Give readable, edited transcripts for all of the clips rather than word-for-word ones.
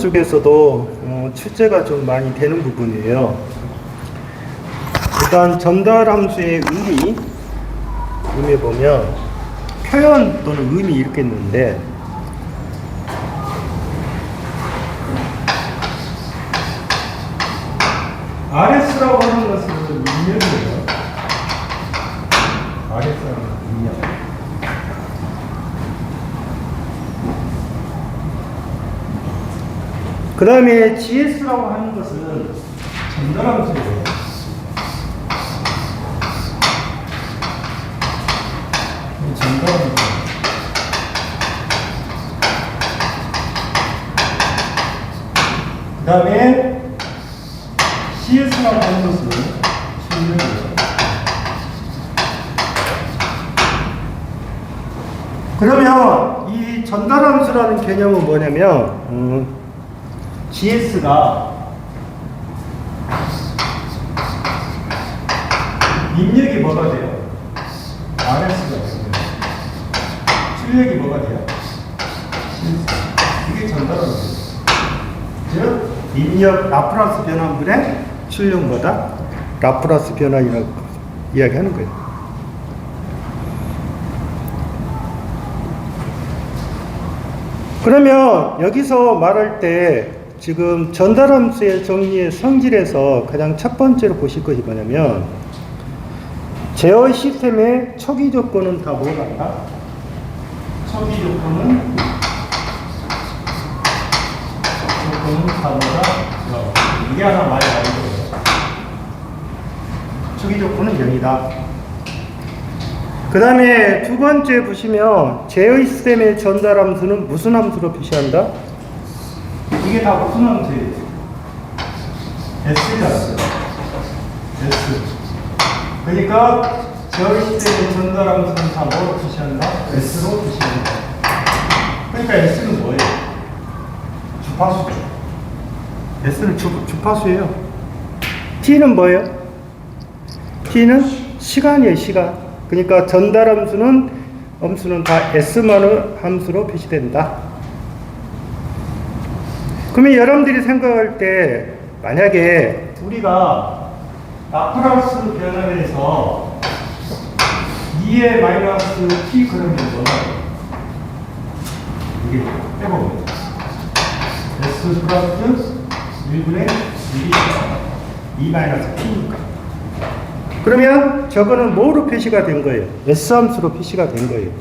쪽에서도 출제가 좀 많이 되는 부분이에요. 일단 전달함수의 의미에 보면 표현 또는 의미 이렇게 있는데, RS라고 하는 것은 입력이에요. RS라는 입력. 그 다음에 GS라고 하는 것은 전달함수예요. 전달함수. 그 다음에 CS라고 하는 것은 출력이에요. 그러면 이 전달함수라는 개념은 뭐냐면, GS가 입력이 뭐가 돼요? RS가 돼요. 출력이 뭐가 돼요? 이게 전달함수예요. 즉 입력 라프라스 변환분의 출력 뭐다? 라프라스 변환이라고 이야기하는 거예요. 그러면 여기서 말할 때 지금 전달함수의 정리의 성질에서 가장 첫 번째로 보실 것이 뭐냐면, 제어 시스템의 초기 조건은 다 뭐란다? 초기 조건은 다 뭐다? 이게 하나 많이 나온 거예요. 초기 조건은 0이다. 그 다음에 두 번째 보시면 제어 시스템의 전달함수는 무슨 함수로 표시한다? 이게 다 무슨 함수예요? S잖아요. S. 그러니까 제어 시스템의 전달함수는 다 뭐로 표시한다? S로 표시한다. 그러니까 S는 뭐예요? 주파수죠. S는 주파수예요. T는 뭐예요? T는 시간이에요, 시간. 그러니까 전달함수는 다 S만의 함수로 표시된다. 그러면 여러분들이 생각할 때 만약에 우리가 라프라스 변환해서 2의 마이너스 t 그러면 뭐다? 이게 해보면 S 플러스 1분의 1이 2 마이너스 t니까. 그러면 저거는 뭐로 표시가 된 거예요? S 함수로 표시가 된 거예요.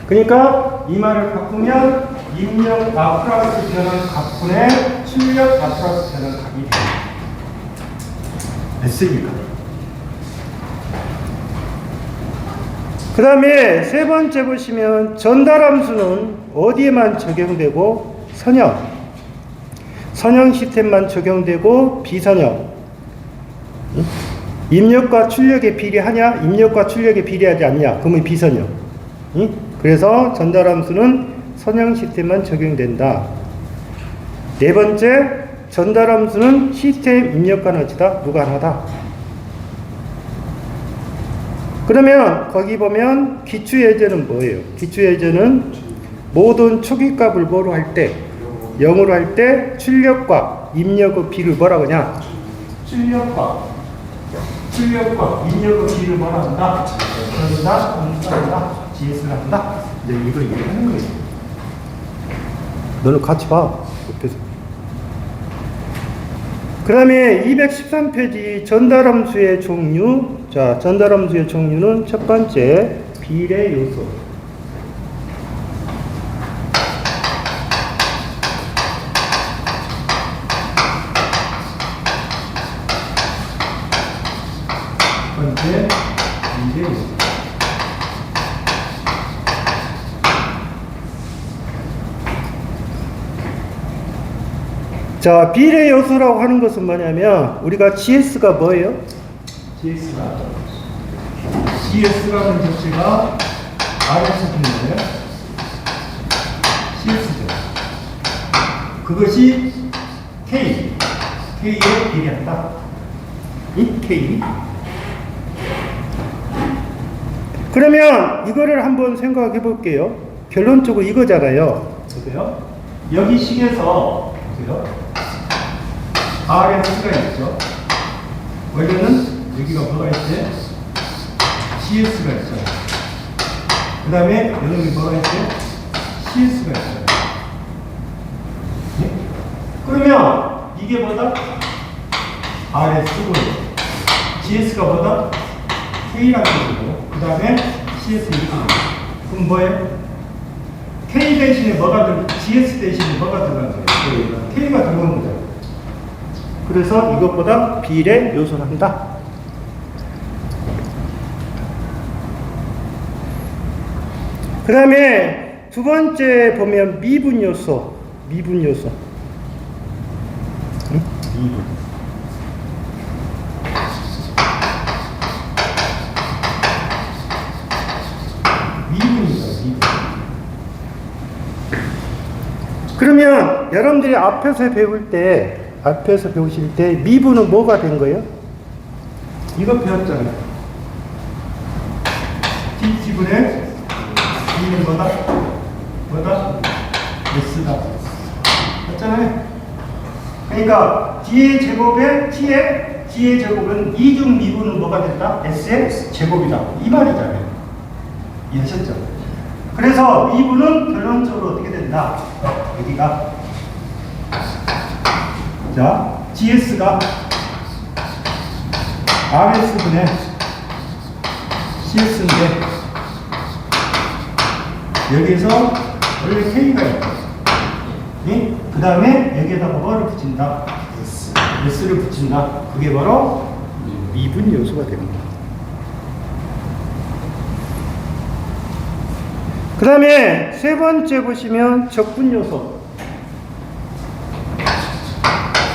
그러니까 이 말을 바꾸면 입력 라프라스 변환 각분의 출력 라프라스 변환 각이 됩니다. S니까. 그 다음에 세 번째 보시면 전달함수는 어디에만 적용되고 선형 시스템만 적용되고 비선형. 입력과 출력에 비례하냐? 입력과 출력에 비례하지 않냐? 그러면 비선형. 그래서 전달함수는 선형 시스템만 적용된다. 네 번째, 전달함수는 시스템 입력과 너치다, 무관하다. 그러면 거기 보면 기초예제는 뭐예요? 기초예제는 모든 초기값을 뭐로 할 때? 0으로 할 때 출력과 입력의 비를 뭐라고 하냐? 출력과 입력의 비를 뭐라 한다? 한다, GS를 한다. 이제 이걸 얘기하는 거예요. 너는 같이 봐. 옆에서. 그 다음에 213페이지 전달함수의 종류. 자, 전달함수의 종류는 첫 번째, 비례 요소. 첫 번째, 비례 요소. 자, 비례 요소라고 하는 것은 뭐냐면, 우리가 GS가 뭐예요? GS라는 조치가 RS인 거예요. CS죠. 그것이 K에 비례한다. 이 K. 그러면 이거를 한번 생각해 볼게요. 결론적으로 이거잖아요. 보세요. 여기 식에서 보세요. RS가 있죠. 원래는 여기가 뭐가 있지? CS가 있죠. 그 다음에 여기 뭐가 있지? CS가 있어요. 네? 그러면 이게 뭐다? RS고 GS가 뭐다? K라는 뜻이고 그 다음에 CS 이렇게 됩니다. 그럼 뭐예요? K 대신에 뭐가 GS 대신에 뭐가 들어간 거예요? K가 들어간 거죠. 그래서 이것보다 비례 요소를 한다. 그 다음에 두 번째 보면 미분 요소. 미분 요소. 응? 미분. 미분이죠, 미분. 그러면 여러분들이 앞에서 배우실 때 미분은 뭐가 된 거예요? 이거 배웠잖아요. T분의 B는 뭐다? S다. 맞잖아요. 그러니까 D의 제곱에 T의 D의 제곱은 이중 미분은 뭐가 됐다? S의 제곱이다. 이 말이잖아요. 이해하셨죠? 그래서 미분은 결론적으로 어떻게 된다? 여기가 자, GS가 RS분의 CS인데 여기에서 원래 K가 있고 그 다음에 여기에다가 뭐를 붙인다? S를 붙인다. 그게 바로 미분 요소가 됩니다. 그 다음에 세 번째 보시면 적분 요소.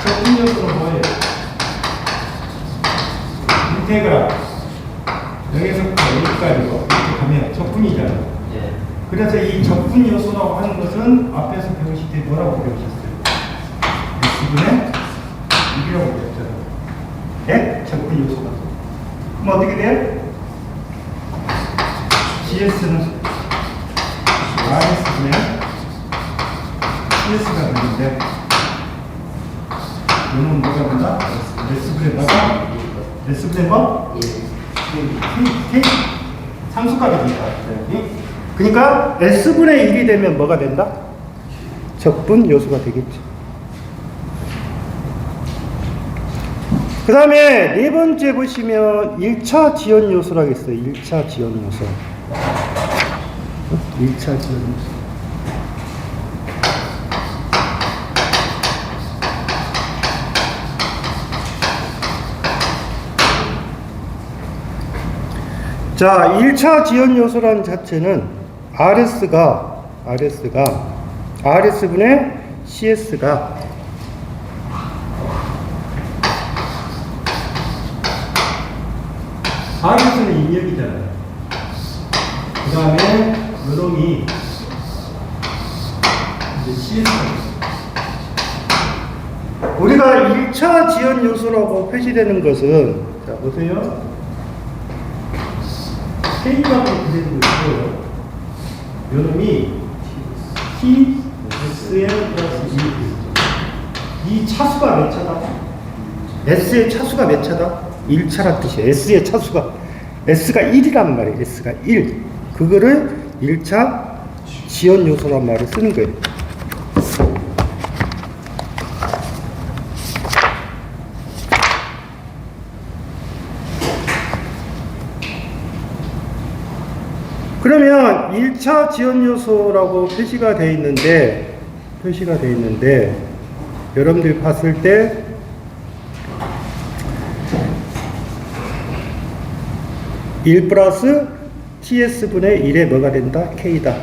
적분 요소는 뭐예요? 인테그랄 여기서부터 여기까지로 이렇게 가면 적분이잖아요. 그래서 이 적분 요소라고 하는 것은 앞에서 배우실 때 뭐라고 배우셨어요? S분의 1이라고 배웠잖아요. 네? 적분 요소가. 그럼 어떻게 돼요? GS는 RS분의 CS가 되는데 이놈은 뭐가 된다? S분의 뭐? K 상수값이 된다. 그러니까 S분의 1이 되면 뭐가 된다? 적분 요소가 되겠죠. 그 다음에 네 번째 보시면 1차 지연 요소라고 있어요. 1차 지연 요소. 1차 지연 요소. 자, 1차 지연 요소라는 자체는 RS분의 CS가 RS는 입력이잖아요. 그 다음에 요놈이 이제 CS가 우리가 1차 지연 요소라고 표시되는 것은 자, 보세요. K값을 그대로 있고요. 요놈이 TSM 플러스 2. 이 차수가 몇 차다? S의 차수가 몇 차다? 1차란 뜻이에요. S의 차수가. S가 1이란 말이에요. S가 1. 그거를 1차 지연 요소란 말을 쓰는 거예요. 그러면 1차 지연 요소라고 표시가 되어 있는데 여러분들이 봤을 때 (1 플러스 TS분의 1에 뭐가 된다? K다.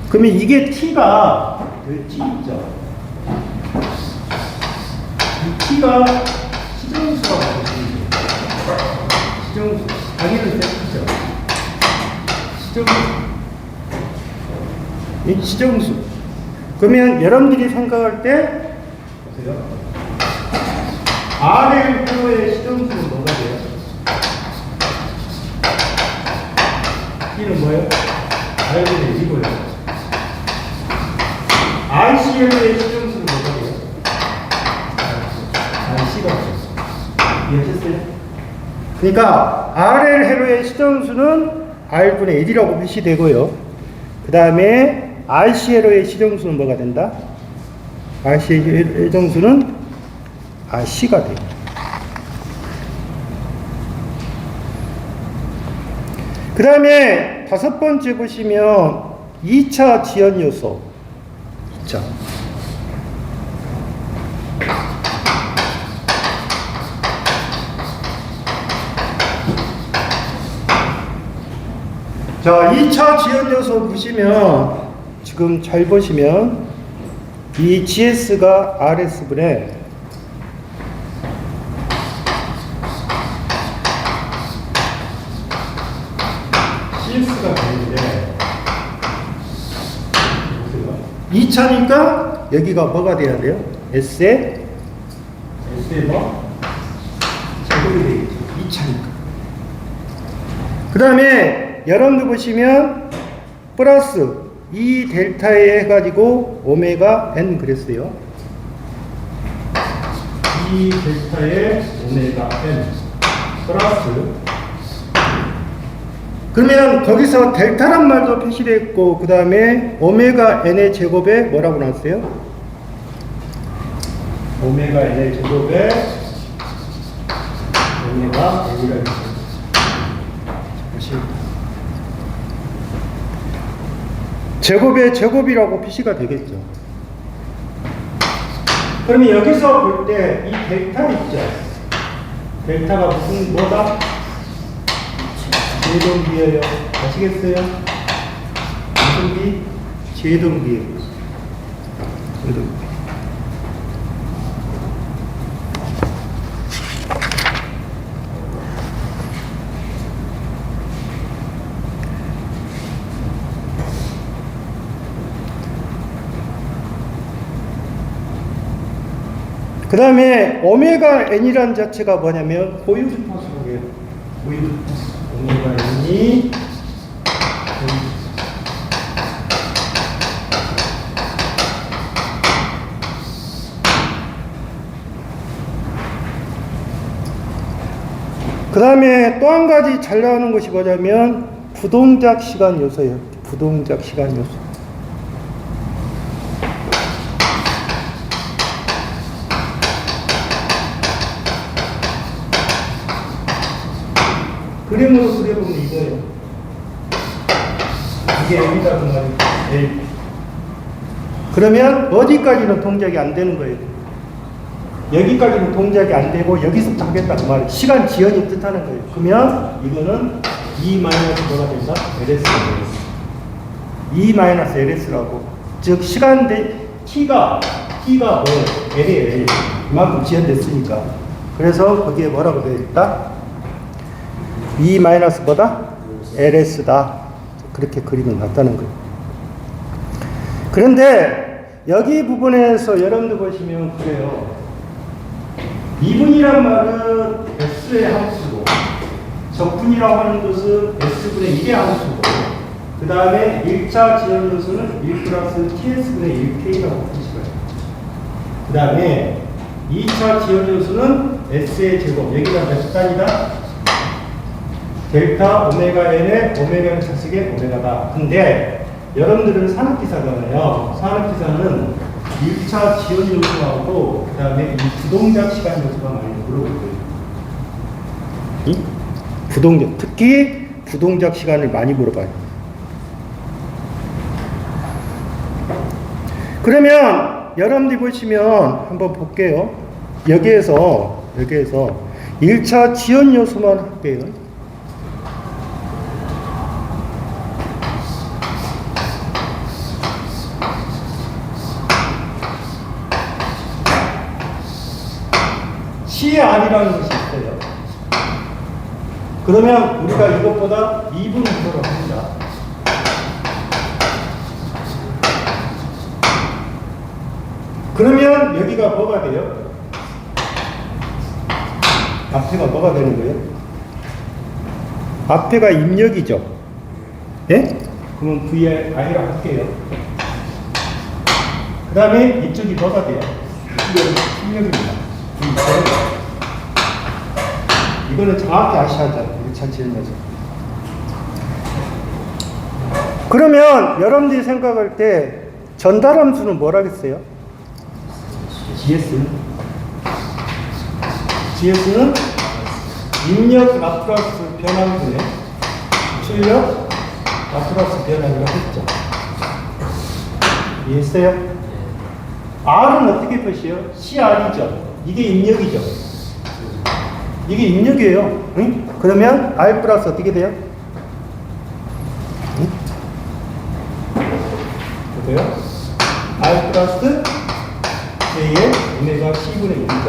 그러면 이게 T가 여기 T 있죠? 이 T가 시정수라고 하거든요. 시정수 당연히 Z죠. 이 시정수. 그러면 여러분들이 생각할 때 보세요. RL표의 시정수는 뭐가 돼요? T는 뭐예요? R분의 1이고요. RCL의 시정수는 뭐가 돼요? 그러니까 RL 회로의 시정수는 R분의 1이라고 표시되고요. 그 다음에 RC 회로의 시정수는 뭐가 된다? RC 회정수는 RC가 돼요. 그 다음에 다섯 번째 보시면 2차 지연 요소. 2차. 자, 2차 지연 요소 보시면 지금 잘 보시면 이 GS가 RS분의 CS가 되는데 2차니까 여기가 뭐가 돼야 돼요? S에 뭐? 제곱이 되겠죠. 2차니까. 그 다음에 여러분들 보시면 플러스 이 델타에 해가지고 오메가 n 그랬어요. 이 델타에 오메가 n 플러스 그러면 거기서 델타란 말도 표시되어 있고 그 다음에 오메가 n의 제곱에 뭐라고 나왔어요? 오메가 n의 제곱에 오메가 n이라고 했어요. 제곱의 제곱이라고 표시가 되겠죠. 그러면 여기서 볼 때 이 델타 있죠. 델타가 무슨 뭐다? 제동비예요. 아시겠어요? 무슨 비? 제동비예요. 제동비. 그 다음에 오메가 n이라는 자체가 뭐냐면 고유주파수예요. 고유주파수. 오메가 n이 그 다음에 또 한 가지 잘 나오는 것이 뭐냐면 부동작 시간 요소예요. 부동작 시간 요소. 그림으로 그려보면 이거예요. 이게 L이다 그 말이에요. L. 그러면 어디까지는 동작이 안 되는 거예요. 여기까지는 동작이 안 되고 여기서부터 하겠다 그 말이에요. 시간 지연이 뜻하는 거예요. 그러면 이거는 E 마이너스 뭐가 된다? LS가 되겠어. E 마이너스 LS라고. 즉 시간 T가 뭐예요? L이에요. L. 그만큼 지연됐으니까. 그래서 거기에 뭐라고 되어 있다? E 마이너스 뭐다? LS다. 그렇게 그림이 났다는 거예요. 그런데 여기 부분에서 여러분들 보시면 그래요. 2분이란 말은 S의 함수고 적분이라고 하는 것은 S분의 1의 함수고 그 다음에 1차 지연 요소는 1 플러스 TS분의 1K라고 표시해요. 그 다음에 2차 지연 요소는 S의 제곱 여기가 몇 단이다? 델타 오메가 n의 오메가는 자식의 오메가다. 근데 여러분들은 산업기사잖아요. 산업기사는 1차 지연 요소하고 그 다음에 이 부동작 시간 요소가 많이 물어볼 거예요. 부동작, 특히 부동작 시간을 많이 물어봐요. 그러면 여러분들이 보시면 한번 볼게요. 여기에서 1차 지연 요소만 할게요. CR이라는 것이 있어요. 그러면 우리가 이것보다 2분을 들어가 합니다. 그러면 여기가 뭐가 돼요? 앞에가 뭐가 되는 거예요? 앞에가 입력이죠. 예? 그러면 VR이라고 할게요. 그 다음에 이쪽이 뭐가 돼요? 입력입니다. 이거는 정확히 아셔야 돼요. 1차 질문에서. 그러면 여러분들이 생각할 때 전달함수는 뭐라겠어요? GS는 입력 라플라스 변환분의 출력 라플라스 변환이라고 했죠. 이해했어요? R은 어떻게 표시해요? CR이죠. 이게 입력이죠. 이게 입력이에요. 응? 그러면 R 플러스 어떻게 돼요? 응? 보세요. R 플러스 J의 오메가 C분의 1이죠.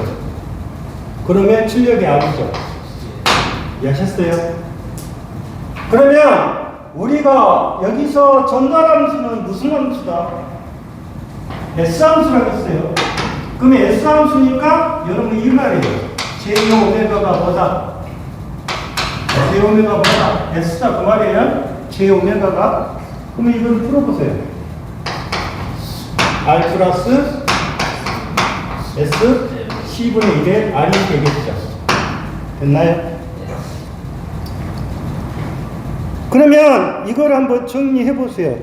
그러면 출력이 R이죠. 이해하셨어요? 그러면 우리가 여기서 전달함수는 무슨 함수다? S함수라고 했어요. 그러면 S함수니까 여러분 이 말이에요. J오메가가 뭐다? J오메가 뭐다? S다 그 말이에요. J오메가가. 그러면 이걸 풀어보세요. R 플러스 S C분의 1의 R이 되겠죠. 됐나요? 그러면 이걸 한번 정리해보세요.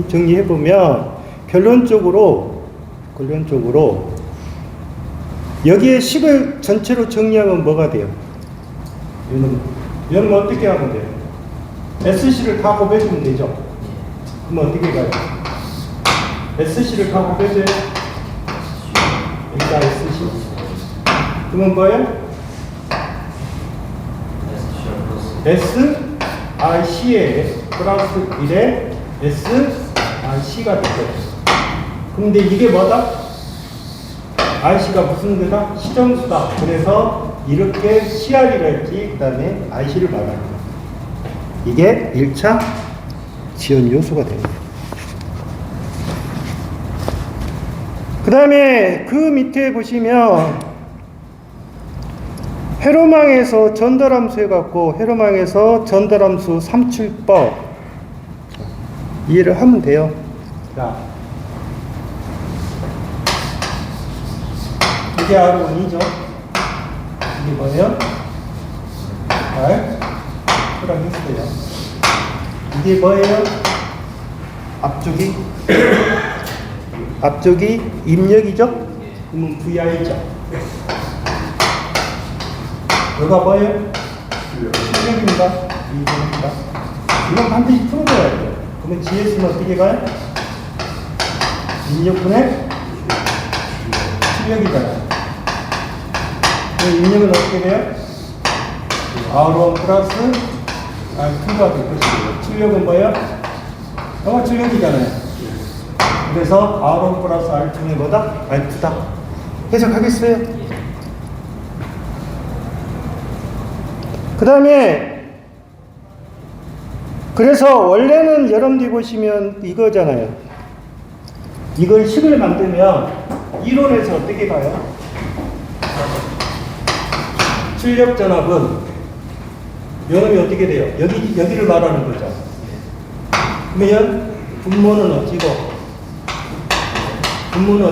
정리해보면 결론적으로 여기에 10을 전체로 정리하면 뭐가 돼요? 여러분 어떻게 하면 돼요? SC를 다 곱해주면 되죠? 그럼 어떻게 가요? SC를 다 곱해줘요? 여기다 SC. 그러면 뭐예요? SRC에 플러스 1에 SRC가 되죠. 근데 이게 뭐다? RC가 무슨 데다? 시정수다. 그래서 이렇게 CR이라 했지, 그 다음에 RC를 말하는 거야. 이게 1차 지연 요소가 됩니다. 그 다음에 그 밑에 보시면 회로망에서 전달함수 해갖고 회로망에서 전달함수 삼출법 이해를 하면 돼요. 자, 이게 R1이죠. 이게 뭐예요? R 표랑했어요. 이게 뭐예요? 앞쪽이 입력이죠? 그러면 VI죠. 여기가 뭐예요? 출력입니다. 이입니다. 이건 반드시 풀어줘야 돼요. 그러면 GS는 어떻게 가요? 입력분의 출력이잖아요. 입력은 어떻게 돼요? R1 플러스 R2가 될 것이고요. 출력은 뭐예요? 출력이잖아요. 그래서 R1 플러스 R2는 뭐다? R2다. 해석하겠어요? 그 다음에 그래서 원래는 여러분들이 보시면 이거잖아요. 이걸 10을 만들면 이론에서 어떻게 가요? 출력 전압은 요놈이 어떻게 돼요? 여기를 말하는 거죠. 그러면 분모는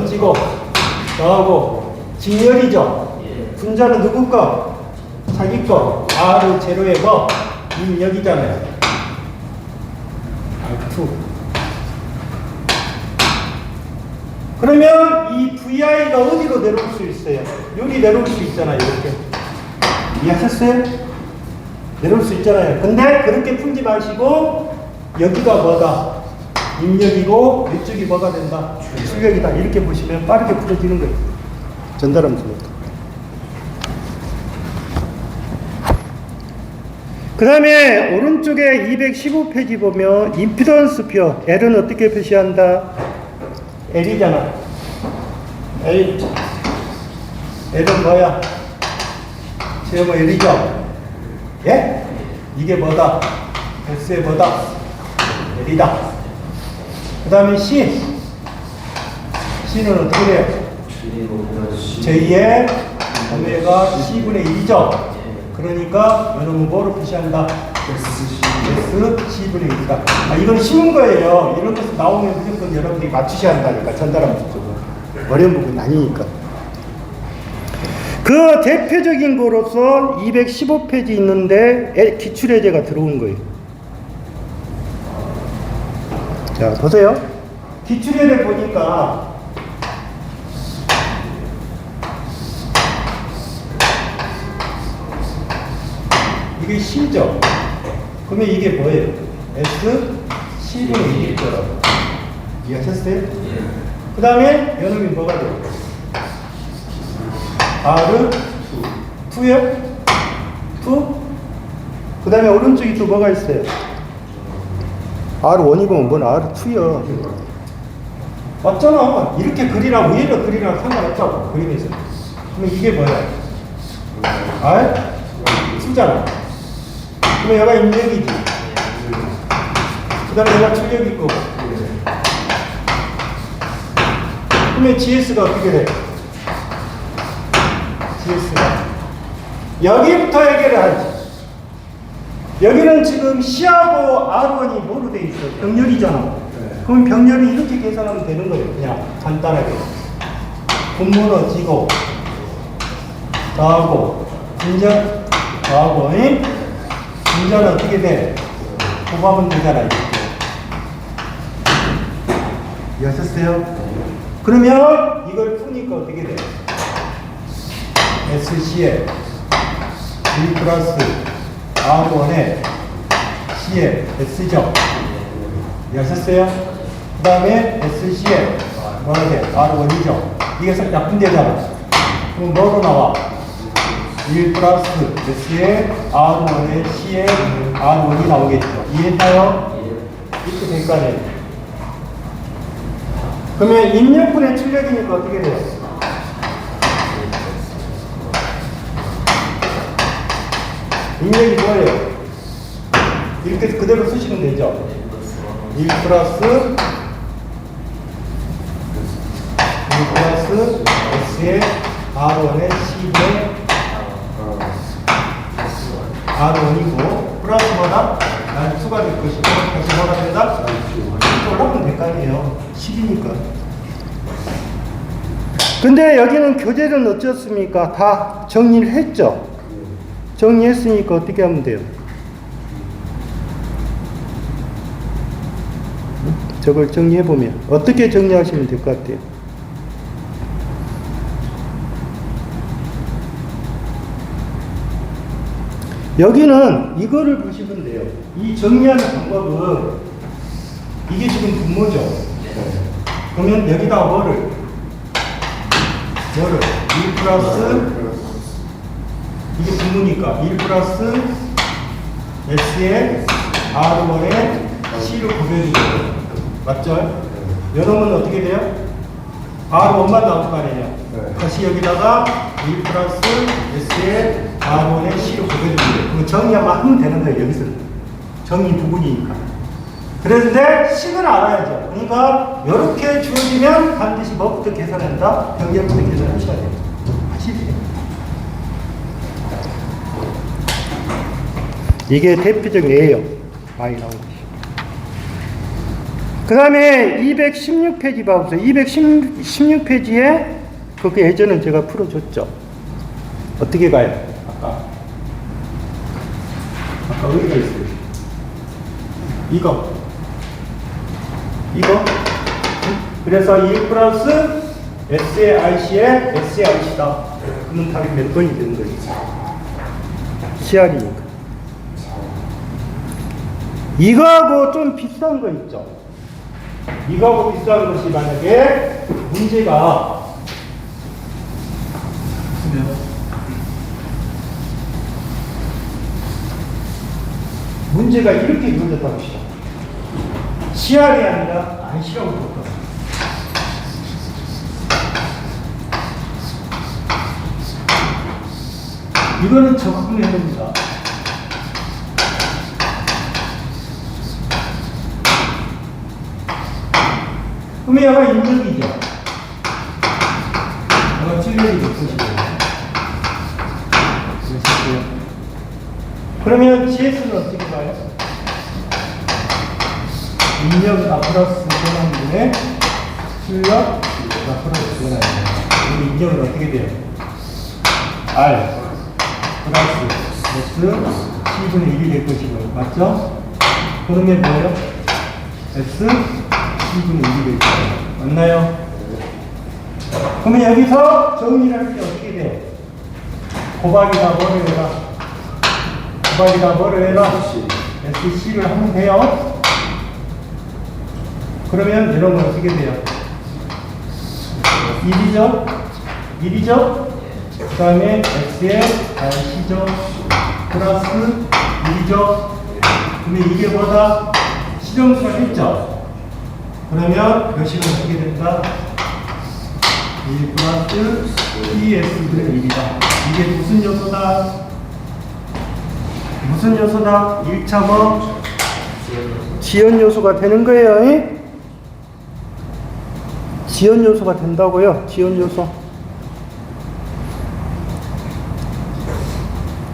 어찌고 저하고 직렬이죠. 분자는 누구 거? 자기 거. R은 제로의 거. 입력이잖아요. R2. 그러면 이 VI가 어디로 내려올 수 있어요? 여기 내려올 수 있잖아요. 이렇게. 이해하셨어요? 내려올 수 있잖아요. 근데 그렇게 풀지 마시고 여기가 뭐다? 입력이고 이쪽이 뭐가 된다? 출력이다. 이렇게 보시면 빠르게 풀어지는 거예요. 전달함수부터. 그 다음에 오른쪽에 215페이지 보면 임피던스표 L은 어떻게 표시한다? L이잖아. L은 뭐야? 제뭐 L이죠? 예? 이게 뭐다? S의 뭐다? L이다. 그 다음에 C는 어떻게 돼요? J의 오메가 C분의 1이죠? 그러니까 여러분 뭐로 표시한다? C분의 1이다. 이건 쉬운 거예요. 이런 것이 나오면 무조건 여러분들이 맞추셔야 한다니까. 전달함수 쪽은. 어려운 부분이 아니니까. 그 그 대표적인 거로서 215페이지 있는데 기출예제가 들어온 거예요. 자, 보세요. 기출예제 보니까 이게 C죠. 그러면 이게 뭐예요? S, C분의 1일 거라고. 이해하셨어요? 예. 그 다음에 요놈이 뭐가 돼요? R, 2요? 2? 그 다음에 오른쪽이 또 뭐가 있어요? R1이고 뭔 R2요. 맞잖아. 이렇게 그리라고 위로 그리라고 상관없다고. 그림에서. 그러면 이게 뭐야? R? 2잖아. 그러면 얘가 입력이지. 그 다음에 얘가 출력일 거고. 그러면 GS가 어떻게 돼? GS가 여기부터 해결을 하지. 여기는 지금 C하고 R1이 뭐로 돼 있어? 병렬이잖아. 네. 그럼 병렬을 이렇게 계산하면 되는 거예요. 그냥 간단하게. 분모는 지고, 더하고, 분전, 더하고, 분전은 어떻게 돼? 곱하면 되잖아. 이렇게. 이해하셨어요? 그러면 이걸 푸니까 어떻게 돼? SC에 1 플러스 R1에 C에 S죠. 이해하셨어요? 그 다음에 SC에 뭐라 돼? R1이죠. 이게 약분되잖아. 그럼 뭐로 나와? 1 플러스 S에 R1에 C에 R1이 나오겠죠. 이해했나요? 이렇게 될 거 아니에요. 그러면 입력분의 출력이니까 어떻게 돼요? 입력이 뭐예요? 이렇게 그대로 쓰시면 되죠. 1 플러스 S의 R1의 C분의 R1이고 플러스 뭐다? 난 2가 될 것이고 다시 뭐가 된다? 이걸 하면 될 거 아니에요. 10이니까. 근데 여기는 교재는 어쩌습니까? 다 정리를 했죠. 정리했으니까 어떻게 하면 돼요? 저걸 정리해보면 어떻게 정리하시면 될 것 같아요? 여기는 이거를 보시면 돼요. 이 정리하는 방법은 이게 지금 분모죠. 그러면 여기다 뭐를 1 플러스 이게 분모니까 1 플러스 S에 R1에 C를 곱해주고 맞죠? 여러분 어떻게 돼요? R1만 나올 거 아니에요? 다시 여기다가 1 플러스 S에 R1에 C를 곱해주고 그럼 정리만 하면 되는 거예요. 여기서는 정리 부분이니까. 그런데 C는 알아야죠. 그러니까 이렇게 주어지면 반드시 뭐부터 계산한다? 병렬부터 계산하셔야 돼요. 하시세요. 이게 대표적 예예요. 많이 나오는 것이. 그 다음에 216페이지 봐보세요. 216페이지에 그 예전은 제가 풀어줬죠. 어떻게 가요? 아까 어디가 있어요? 이거. 그래서 1 플러스 S의 IC에 S의 IC다. 그러면 답이 몇 번이 되는 거지? CR이니까. 이거하고 좀 비슷한 거 있죠? 이거하고 비슷한 것이 만약에 문제가 이렇게 이루어졌다고 합시다. CR이 아니라 IC라고 볼까요? 이거는 적분해야 됩니다. 그러면 얘가 인력이죠. 얘가 출력이 될 것이고요. 그러면 GS는 어떻게 봐요? 인력 플러스 변환분의 출력 플러스 변환. 우리 인력은 어떻게 돼요? R 플러스 S C분의 1이 될 것이고요. 맞죠? 그러면 뭐예요? S C분의 1이 될 거예요. 맞나요? 그러면 여기서 정리를 할 때 어떻게 돼요? 곱하기가 뭐를 해라? 곱하기가 뭐를 해라? SC를 하면 돼요. 그러면 이런 건 어떻게 돼요? 1이죠? 1이죠? 그 다음에 X에 C죠? 플러스 1이죠? 그러면 이게 뭐다? 시정수가 있죠? 그러면 몇 시간 어떻게 된다? 1 플러스 ES분의 1이다. 이게 무슨 요소다? 무슨 요소다? 1차 뭐? 지연 요소가 되는 거예요. 이? 지연 요소가 된다고요. 지연 요소.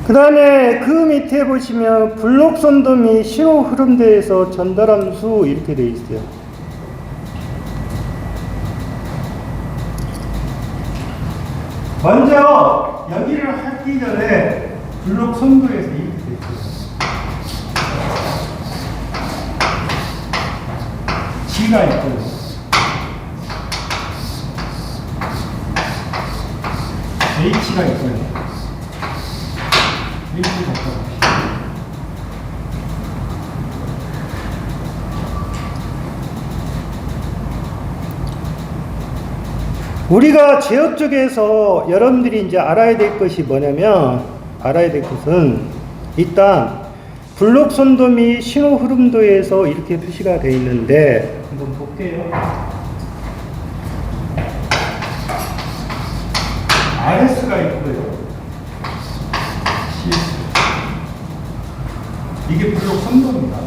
그 다음에 그 밑에 보시면 블록선도 및 신호 흐름대에서 전달함수 이렇게 되어 있어요. 먼저 여기를 하기 전에 블록선도에서 이렇게 되어 있어요. G가 있고요. H가 있고요. H가 있고요. 우리가 제어 쪽에서 여러분들이 이제 알아야 될 것이 뭐냐면, 알아야 될 것은 일단 블록 선도 및 신호 흐름도에서 이렇게 표시가 되어 있는데 한번 볼게요. RS가 있고요. CS. 이게 블록 선도입니다.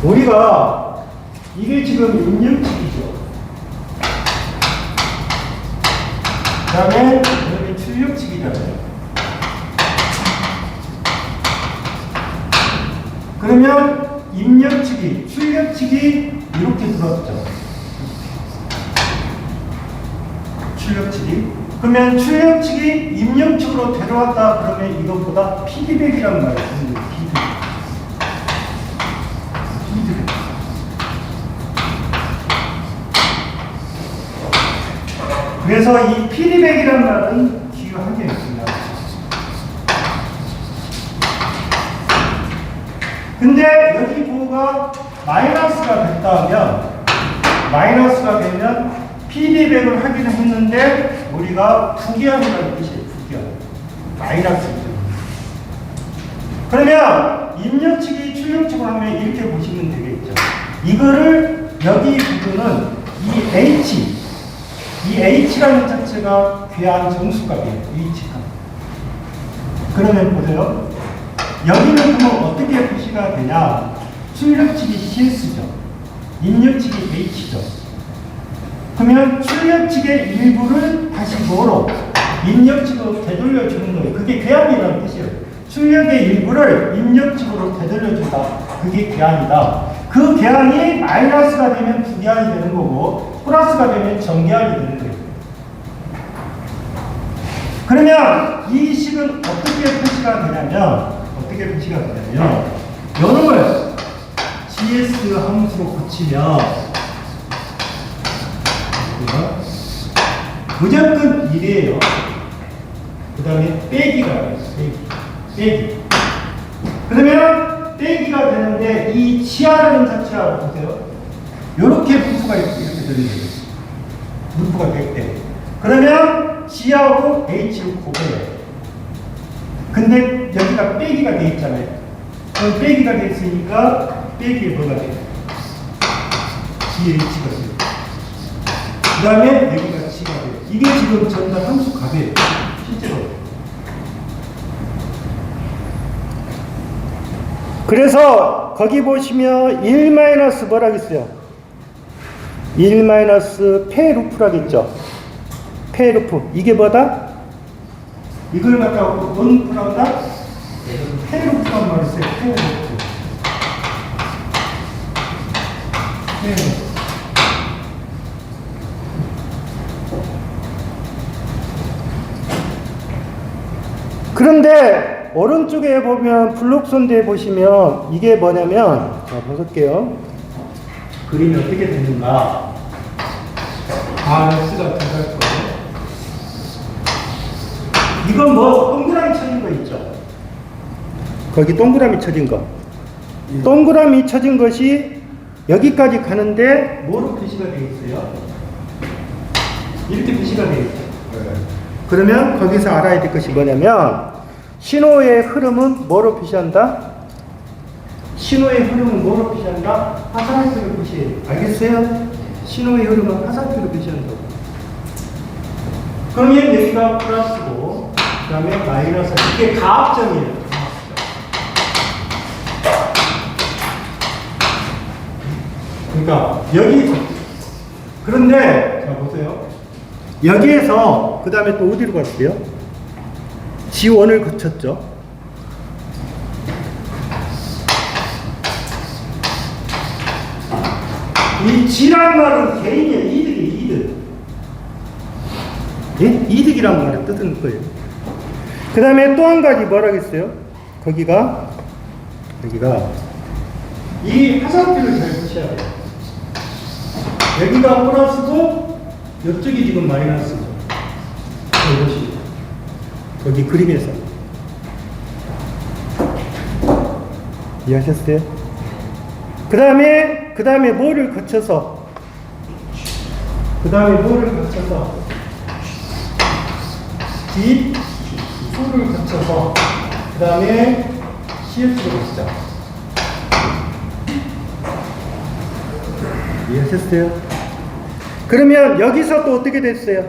우리가 이게 지금 입력식이죠. 그 다음에 여기 출력식이잖아요. 그러면 입력식이, 출력식이 이렇게 들어왔죠. 출력식이. 그러면 출력식이 입력식으로 데려왔다 그러면 이것보다 피드백이라는 말을 쓰는 거예요. 피드백. 그래서 이 피드백이라는 말은 기여한 게 있습니다. 근데 여기 부호가 마이너스가 되면 피드백을 하기는 했는데 우리가 부기한이라는 뜻이에요. 부기한. 마이너스죠. 그러면 입력치기 출력식으로 하면 이렇게 보시면 되겠죠. 이거를 여기 부분은 이 H라는 자체가 괴한 정수값이에요. H가. 그러면 보세요. 여기는 그럼 어떻게 표시가 되냐? 출력치기 CS죠. 입력치기 H죠. 그러면 출력치기의 일부를 다시 뭐로? 입력치기로 되돌려주는 거예요. 그게 괴한이라는 뜻이에요. 출력의 일부를 입력치기로 되돌려준다. 그게 괴한이다. 그 괴한이 마이너스가 되면 부괴한이 되는 거고 플러스가 되면 정괴한이 되는 거예요. 그러면 이 식은 어떻게 표시가 되냐면 요놈을 GS 함수로 고치면 무조건 1이에요. 그 다음에 빼기가 돼요. 빼기. 그러면 빼기가 되는데 이 치아라는 자체가 보세요. 요렇게 분수가 이렇게 되는 거예요. 분수가 될 때. 그러면 G하고 H를 곱해요. 근데 여기가 빼기가 돼 있잖아요. 그럼 빼기가 돼 있으니까 빼기에 뭐가 돼요? GH가 돼요. 그 다음에 여기가 G가 돼요. 이게 지금 전달 함수 값이에요. 실제로. 그래서 거기 보시면 1 마이너스 뭐라고 있어요? 1 마이너스 페루프라겠죠. 페루프. 이게 뭐다? 이걸 갖다가 논프란다? 페루프란 말을 써요. 페루프. 네. 그런데 오른쪽에 보면 블록선대에 보시면 이게 뭐냐면, 자 보실게요. 그림이 어떻게 되는가. S가 들어갈 거예요. 이건 뭐 동그라미 쳐진 거 있죠? 거기 동그라미 쳐진 거. 동그라미 쳐진 것이 여기까지 가는데 뭐로 표시가 되어 있어요? 이렇게 표시가 되어 있죠. 그러면 거기서 알아야 될 것이 뭐냐면 신호의 흐름은 뭐로 표시한다? 신호의 흐름은 뭐로 표시한다? 화살표로 표시해요. 알겠어요? 신호의 흐름은 화살표로 표시한다고. 그러면 여기가 플러스고 그 다음에 마이너스. 이게 가압점이에요. 그러니까 여기 그런데 자 보세요. 여기에서 그 다음에 또 어디로 갔어요? G1을 거쳤죠. 이 G란 말은 개인이에요. 이득. 예? 이득이란 말을 뜻은 거예요. 그 다음에 또 한 가지 뭐라고 했어요? 여기가 이 화살표를 잘 보셔야 돼요. 여기가 플러스고 이쪽이 지금 마이너스죠. 이것이 거기 그림에서 이해하셨어요? 그 다음에 뭐를 거쳐서 D2를 거쳐서 그 다음에 CS로 거치자. 이해하셨어요? 그러면 여기서 또 어떻게 됐어요?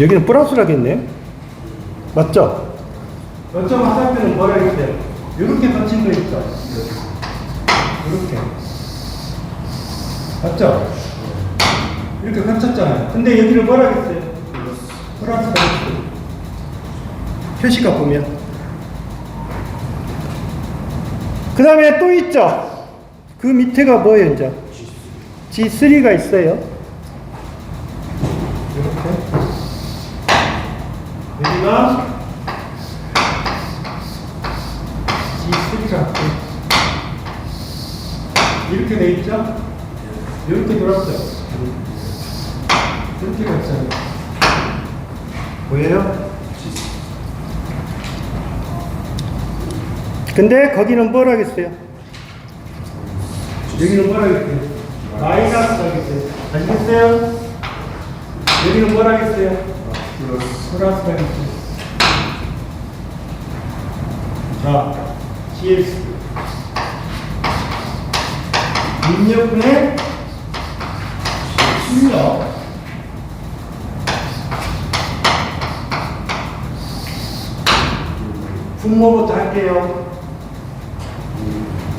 여기는 플러스라겠네요? 맞죠? 여점 화살표는 뭐라 했어요? 이렇게 거친 거 있죠? 이렇게. 맞죠? 이렇게 거쳤잖아요. 근데 여기를 뭐라 했어요? 플러스가 있어요. 표시가 보면. 그 다음에 또 있죠? 그 밑에가 뭐예요, 이제? G3가 있어요. 이렇게. 여기가 G3가 이렇게 돼 있죠? 이렇게 돌았어요. 이렇게 갔어요. 보여요? 근데 거기는 뭐라 하겠어요? 여기는 뭐라 하겠어요? 마이너스 하겠어요. 아시겠어요? 여기는 뭐라 하겠어요? 플러스 하겠어요. 자, GS 입력분의 출력 분모부터 할게요.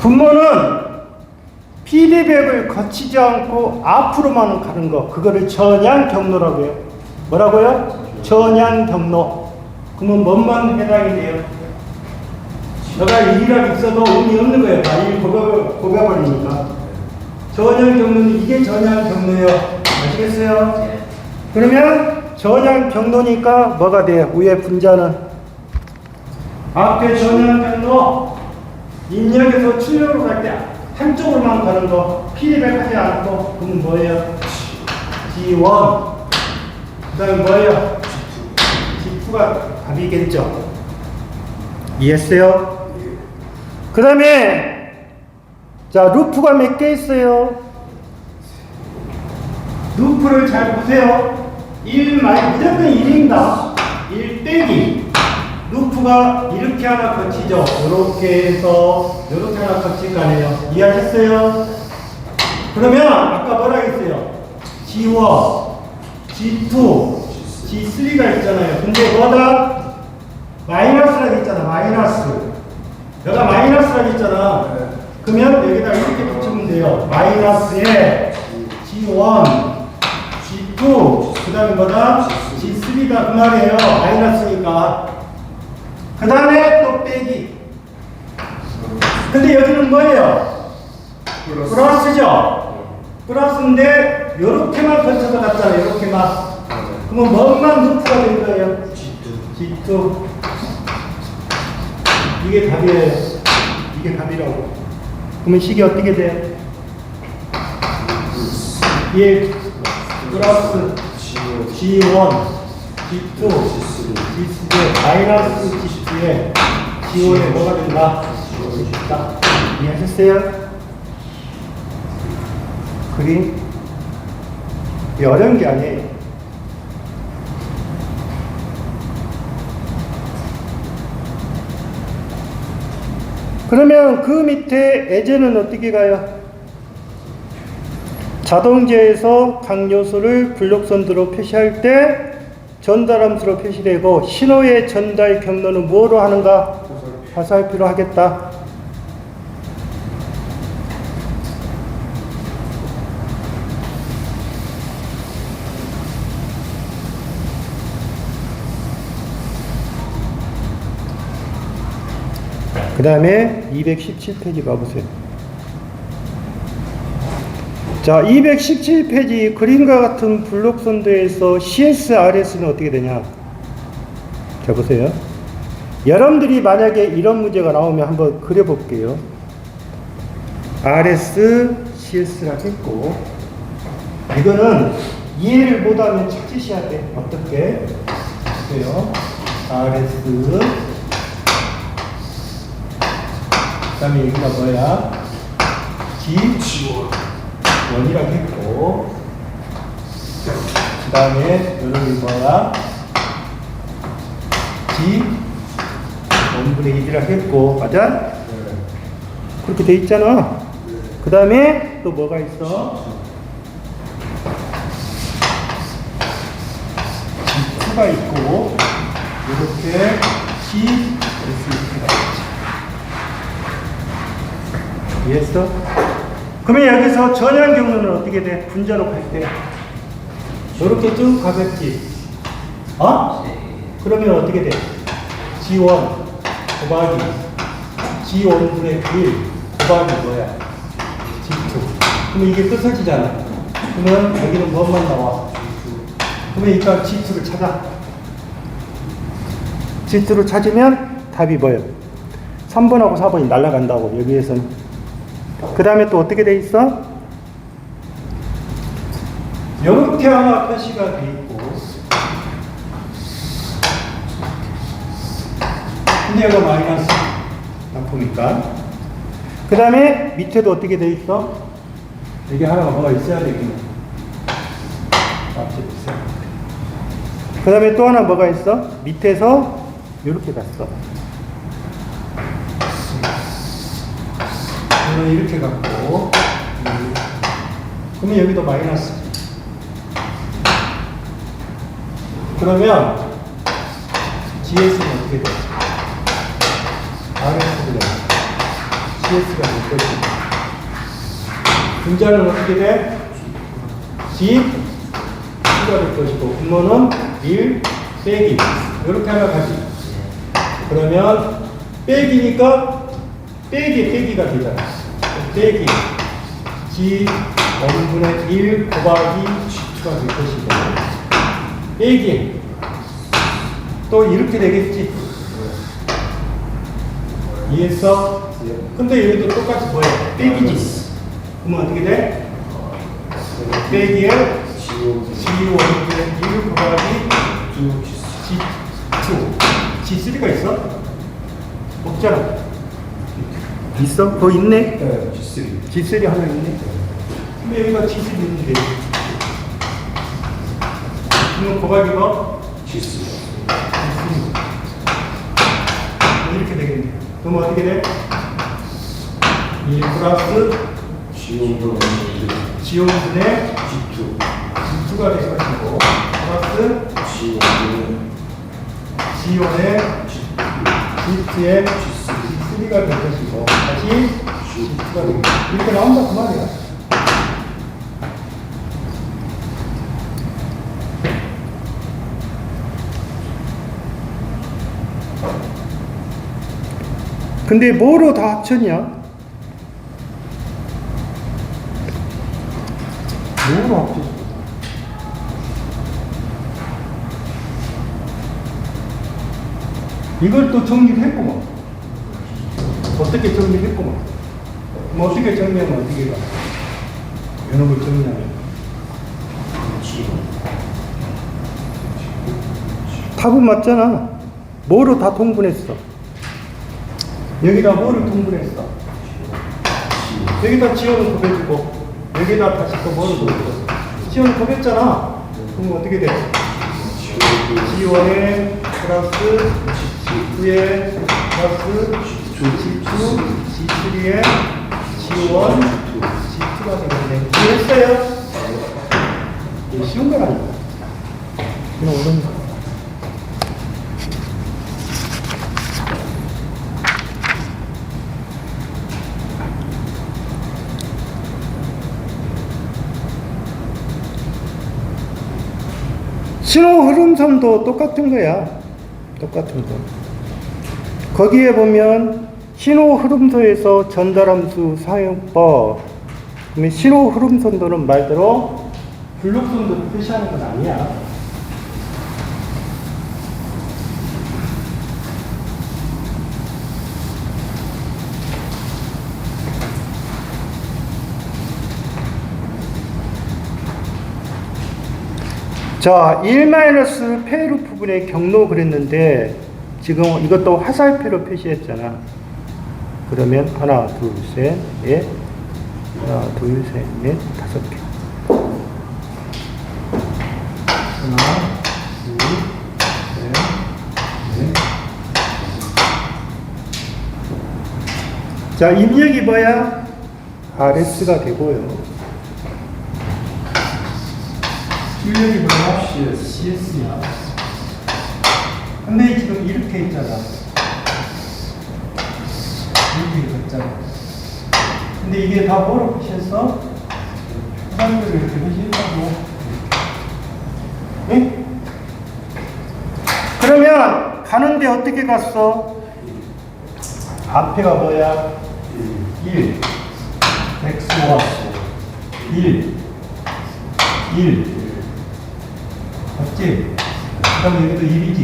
분모는 피드백을 거치지 않고 앞으로만 가는 거, 그거를 전향 경로라고 해요. 뭐라고요? 전향 경로. 그러면 뭔만 해당이 돼요? 너가 1이라고 있어도 의미 없는 거예요. 다 1 곱해버리니까. 전향 경로는 이게 전향 경로예요. 아시겠어요? 그러면 전향 경로니까 뭐가 돼요? 위에 분자는 앞에 전향 경로 입력에서 출력으로 갈 때 한쪽으로만 가는 거 피드백 하지 않고 그럼 뭐예요? G1 그 다음에 뭐예요? G2가 답이겠죠. 이해했어요? 그 다음에 자 루프가 몇 개 있어요? 루프를 잘 보세요. 1 무조건 1입니다. 1 빼기 루프가 이렇게 하나 거치죠. 이렇게 해서 이렇게 하나 거칠 거 아니에요. 이해하셨어요? 그러면 아까 뭐라 했어요? G1, G2, G3가 있잖아요. 근데 뭐다? 마이너스라고 했잖아. 마이너스. 여기가 마이너스라고 했잖아. 그러면 여기다 이렇게 붙이면 돼요. 마이너스에 G1, G2, 그 다음에 뭐다? G3가 그 말이에요. 마이너스니까. 그 다음에 또 빼기. 근데 여기는 뭐예요? 플러스죠? 플러스인데 요렇게만 걸쳐서 갔잖아요. 요렇게만. 그러면 뭐만 루트가 된 거예요? G2. 이게 답이에요. 이게 답이라고. 그러면 식이 어떻게 돼요? 1 플러스 G1, G2, G3, 마이너스 G2에 G1에 뭐가 된다? 딱 이해하셨어요? 그림? 이게 어려운 게 아니에요. 그러면 그 밑에 예제는 어떻게 가요? 자동제에서 각 요소를 블록선두로 표시할 때 전달함수로 표시되고 신호의 전달 경로는 뭐로 하는가? 화살표로 하겠다. 그 다음에 217페이지 봐보세요. 자, 217페이지 그림과 같은 블록선도에서 CSRS는 어떻게 되냐? 자, 보세요. 여러분들이 만약에 이런 문제가 나오면 한번 그려볼게요. RS, CS라고 했고, 이거는 이해를 못하면 찾으셔야 돼. 어떻게? 보세요. RS, 그 다음에 여기가 뭐야? G1이라고 했고, 그 다음에 여기 뭐야? G1분의 1이라고 했고, 맞아? 네. 그렇게 돼 있잖아. 네. 그 다음에 또 뭐가 있어? G2가 있고, 이렇게 GS가 있지. 이해했어? 그러면 여기서 전향 경로는 어떻게 돼? 분자로 갈 때 이렇게 쭉 가겠지. 어? 그러면 어떻게 돼? G1 곱하기 G1분의 1 곱하기 뭐야? G2. 그러면 이게 뜻해지잖아. 그러면 여기는 뭐만 나와? 그러면 일단 G2를 찾아. G2를 찾으면 답이 뭐예요? 3번하고 4번이 날아간다고, 여기에서는. 그 다음에 또 어떻게 돼 있어? 이렇게 하나 표시가 돼 있고, 근데 이거 마이너스 나쁘니까. 그 다음에 밑에도 어떻게 돼 있어? 여기 하나가 뭐가 있어야 되겠네. 그 다음에 또 하나 뭐가 있어? 밑에서 이렇게 갔어. 이렇게 갖고, 그러면 여기도 마이너스. 그러면 GS는 어떻게 돼? RS는 GS가 될 것이고, 분자는 어떻게 돼? G가 될 것이고, 분모는 1 빼기. 이렇게 하나 가지. 그러면 빼기니까 빼기가 되잖아. 빼기 G1분의 1 곱하기 G2가 될 것이고, 빼기 또 이렇게 되겠지. 이해했어? 근데 여기도 똑같이 뭐야? 빼기지. 그러면 어떻게 돼? 빼기에 G1분의 1 곱하기 G2. G3가 있어? 없잖아. 있어? 그거 있네? 네, G3. G3 하나 있네? 근데 여기가 G3 있는데. 그러면 곱하기 뭐? G3. 이렇게 되겠네. 그럼 어떻게 돼? 1 플러스 G1분의 G1분의 G2. G2가 될 것이고, 플러스 G1의 G2의 G3가 될 것이고, 다시 G2가 되겠네. 이렇게 나온다 그 말이야. 근데 뭐로 다 합쳤냐? 이걸 또 정리를 했구만. 어떻게 정리를 했구만. 뭐 어떻게 정리하면 어떻게 가? 이런 걸 정리하면. 답은 맞잖아. 뭐로 다 통분했어? 여기다 뭐를 통분했어? 여기다 지원을 곱해주고 여기다 다시 또 뭐를 곱해줬어? 지원을 곱했잖아. 그럼 어떻게 돼? G1에 플러스 G2에 플러스 G2, G3에 G1, G2가 되겠네. 이해했어요? 이게 쉬운 건 아니야. 그냥 어려운 거. 신호 흐름선도 똑같은 거야. 똑같은 거. 거기에 보면 신호 흐름소에서 전달함수 사용법. 그러면 신호 흐름선도는 말대로 블록선도를 표시하는 건 아니야. 자, 1-페루 부분의 경로 그랬는데 지금 이것도 화살표로 표시했잖아. 그러면 하나, 둘, 셋, 넷, 하나, 둘, 셋, 넷, 5개. 하나, 둘, 셋, 넷. 자, 입력이 뭐야? RS가 되고요. 출력이 뭐야? CS야. 근데 지금 이렇게 있잖아. 이렇게 있잖아. 근데 이게 다 뭐로 표시했어? 화살표를 이렇게 표시했다고. 네? 그러면 가는데 어떻게 갔어? 앞에가 뭐야? 1. X와 1. 1. 맞지? 그 다음에 여기도 1이지?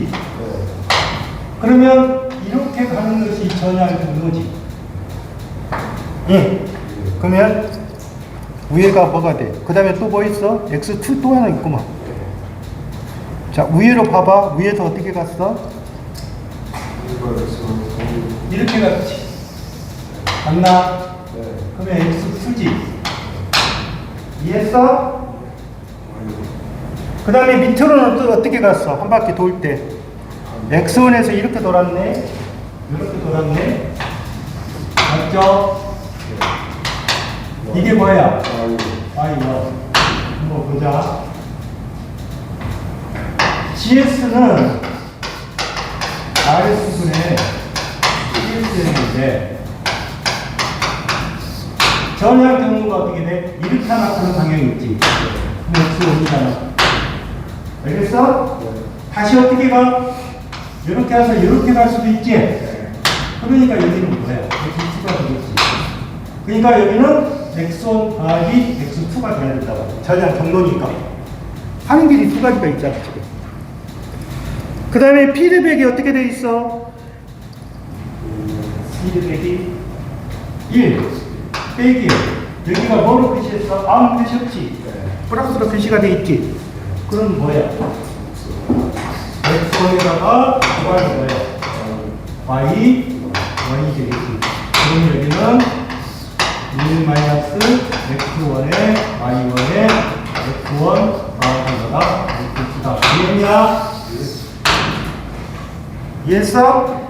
그러면 이렇게 가는 것이 전향 경로지. 예. 그러면 위에가 뭐가 돼? 그 다음에 또 뭐 있어? X2 또 하나 있구만. 자, 위로 봐봐. 위에서 어떻게 갔어? 이렇게 갔지. 맞나? 그러면 X2지. 이해했어? 그 다음에 밑으로는 또 어떻게 갔어? 한 바퀴 돌 때. X1에서 이렇게 돌았네. 이렇게 돌았네. 맞죠? 이게 뭐야? Y1. 한번 보자. GS는 RS분의 GS였는데 전향 경로가 어떻게 돼? 이렇게 나타나는 방향이 있지. X1이잖아. 알겠어? 다시 어떻게 가? 이렇게 해서 이렇게 갈 수도 있지? 그러니까 여기는 뭐야? X2가 되겠지. 그러니까 여기는 X1 더하기 X2가 돼야 된다고. 전향 경로니까. 하는 길이 두 가지가 있잖아, 지금. 그 다음에 피드백이 어떻게 돼 있어? 피드백이 1 빼기 여기가 뭐로 표시했어? 아무 표시 없지? 플러스로 표시가 돼 있지? 그럼 뭐야? X1에다가 Y가 뭐야? Y 되겠지. 그럼 여기는 1-X1에 Y1에 X1 더하기 거다. X2다. 이해했냐? 이해했어?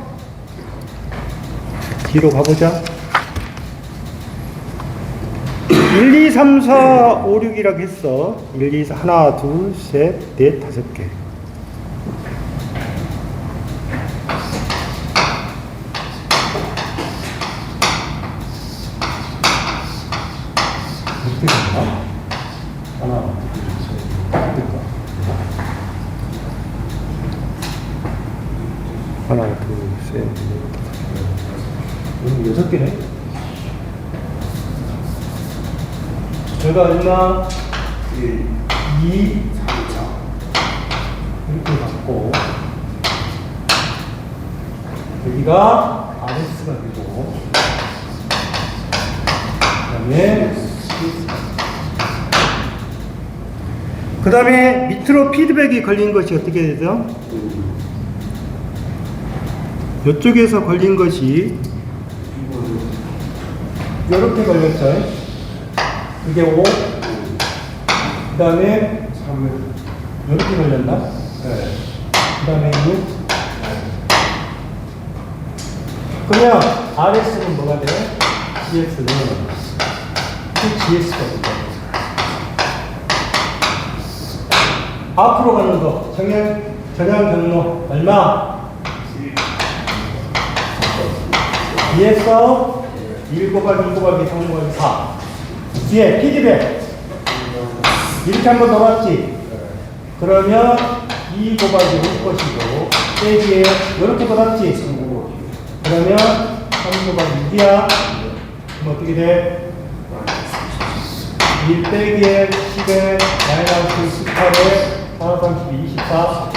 뒤로 가보자. 1, 2, 3, 4, 5, 6이라고 했어. 1, 2, 4, 하나, 둘, 셋, 넷, 5개. 어떻게 된다? 하나, 둘, 셋, 넷. 하나, 둘, 셋, 넷, 6개네? 제가 얼마? 1, 2, 3, 4 이렇게 갖고 여기가 RS가 되고, 그 다음에 밑으로 피드백이 걸린 것이 어떻게 되죠? 이쪽에서 걸린 것이 이렇게 걸렸죠. 이게 5, 그 다음에 3을 이렇게 걸렸나? 네. 그 다음에 6. 그러면 RS는 뭐가 돼요? GS는 GS가 된다. 앞으로 가는 거 전향 경로 얼마? 2에서 1 곱하기 2 곱하기 3 곱하기 4. 뒤에 피드백 이렇게 한번 넣어봤지? 그러면 2 곱하기 5 것이고 빼기에 이렇게 넣어봤지? 그러면 3 곱하기 6이야. 그럼 어떻게 돼? 1 빼기에 10에 마이너스 18에 4, 32, 24.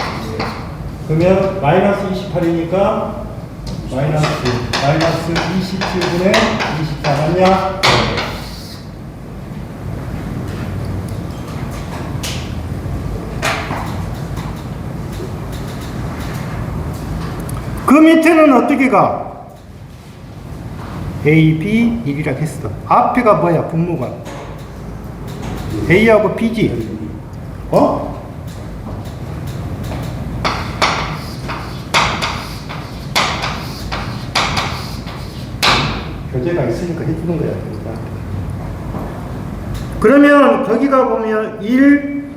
그러면 마이너스 28이니까 마이너스 27분의 24 맞냐? 그 밑에는 어떻게 가? A, B, 1이라고 했어. 앞에가 뭐야? 분모가 A하고 B지? 어? 교재가 있으니까 해주는 거야. 그러면 거기가 보면 1,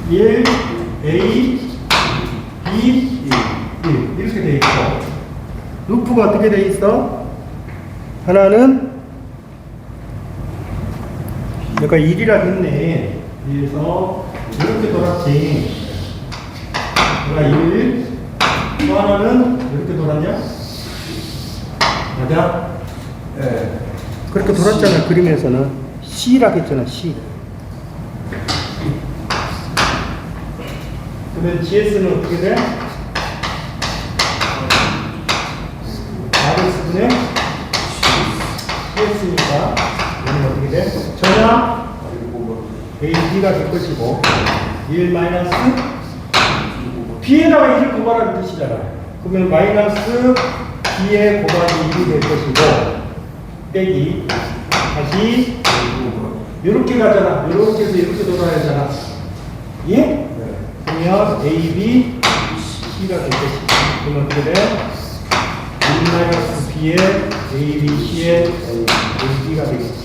1, A, B, 1 이렇게 돼 있어. 루프가 어떻게 돼 있어? 하나는 내가 1이라 했네. 그래서 이렇게 돌았지. 내가 1, 또 하나는 이렇게 돌았냐? 맞아? 네. 그렇게 돌았잖아. 그림에서는 C라고 했잖아. C. 그러면 GS는 어떻게 돼? RS분의 CS니까 얘는 어떻게 돼? 전화 AB가 될 것이고 1 마이너스 B에다가 1을 고발하는 뜻이잖아. 그러면 마이너스 B에 곱하기 1이 될 것이고 빼기 다시 이렇게 가잖아. 이렇게 해서 이렇게 돌아야 하잖아. 예? 네. 그러면 A, B, C가 될 것이고 그러면 어떻게 돼? 1 마이너스 B에 A, B, C에 A, B가 되겠지.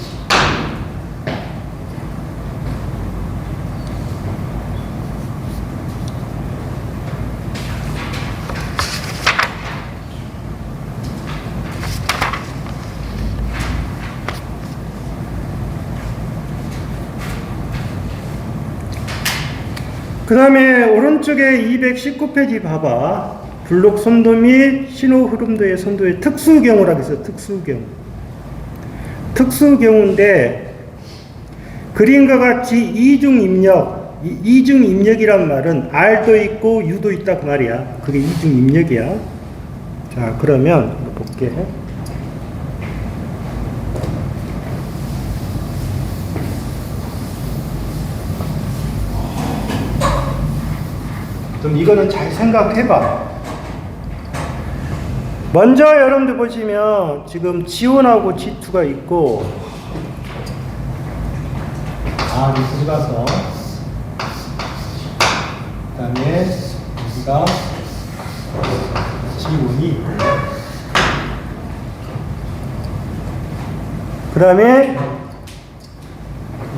그 다음에 오른쪽에 219페이지 봐봐. 블록 선도 및 신호 흐름도의 선도의 특수경우라고 했어요. 특수경우. 특수경우인데 그림과 같이 이중 입력. 이중 입력이란 말은 R도 있고 U도 있다 그 말이야. 그게 이중 입력이야. 자, 그러면 볼게. 좀 이거는 잘 생각해봐. 먼저 여러분들 보시면 지금 G1하고 G2가 있고 R이 들어가서 그 다음에 여기가 G1이 있고 그 다음에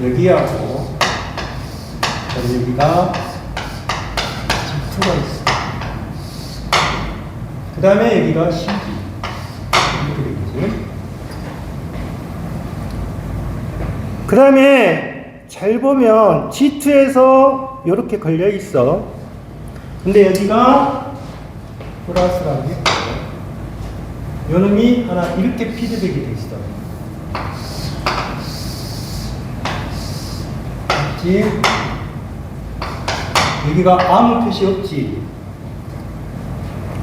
여기하고 여기가 G2가 있어. 그 다음에 여기가 CG 이렇게 되겠지. 그 다음에 잘 보면 G2에서 이렇게 걸려 있어. 근데 여기가 플러스라고 했고 요놈이 하나 이렇게 피드백이 돼 있어. 맞지? 여기가 아무 표시 없지.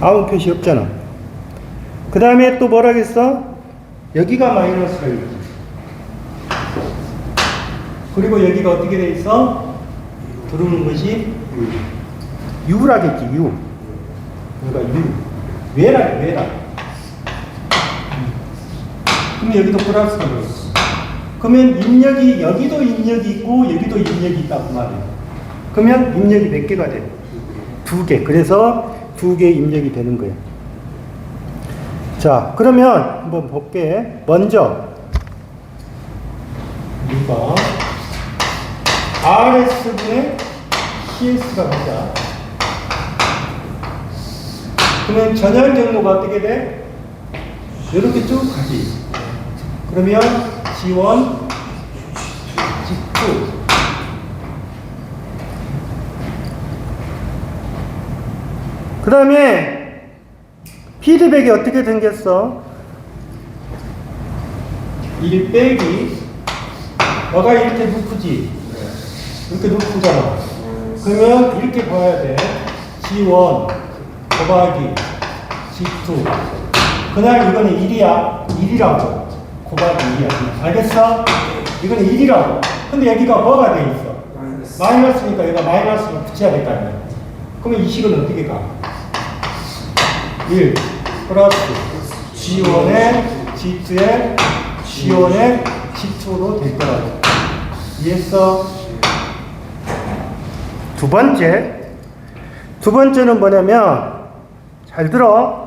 아무 표시 없잖아. 그 다음에 또 뭐라겠어? 여기가 마이너스가 있지. 그리고 여기가 어떻게 돼 있어? 들어오는 것이 U라겠지, U. 여기가 U. 외라. 그럼 여기도 플러스가 들어있어. 그러면 입력이, 여기도 입력이 있고, 여기도 입력이 있다고 말이야. 그러면 입력이 몇 개가 돼? 2개. 그래서 2개의 입력이 되는 거야. 자, 그러면 한번 볼게. 먼저, 이거 RS분의 CS가 보자. 그러면 전열 경로가 어떻게 돼? 이렇게 쭉 가지. 그러면 G1, G2. 그 다음에 피드백이 어떻게 생겼어? 1 빼기 너가 이렇게 루프지? 이렇게 루프잖아. 그러면 이렇게 봐야 돼. G1 곱하기 G2. 그냥 이거는 1이야. 1이라고. 곱하기 2야. 알겠어? 이거는 1이라고. 근데 여기가 뭐가 돼 있어? 마이너스니까 얘가 마이너스를 붙여야 될 거 아니야. 그러면 이 식은 어떻게 가? 1 플러스 G1에 G2에 G1에 G2로 될 거라고. 이해했어? 두 번째는 뭐냐면, 잘 들어.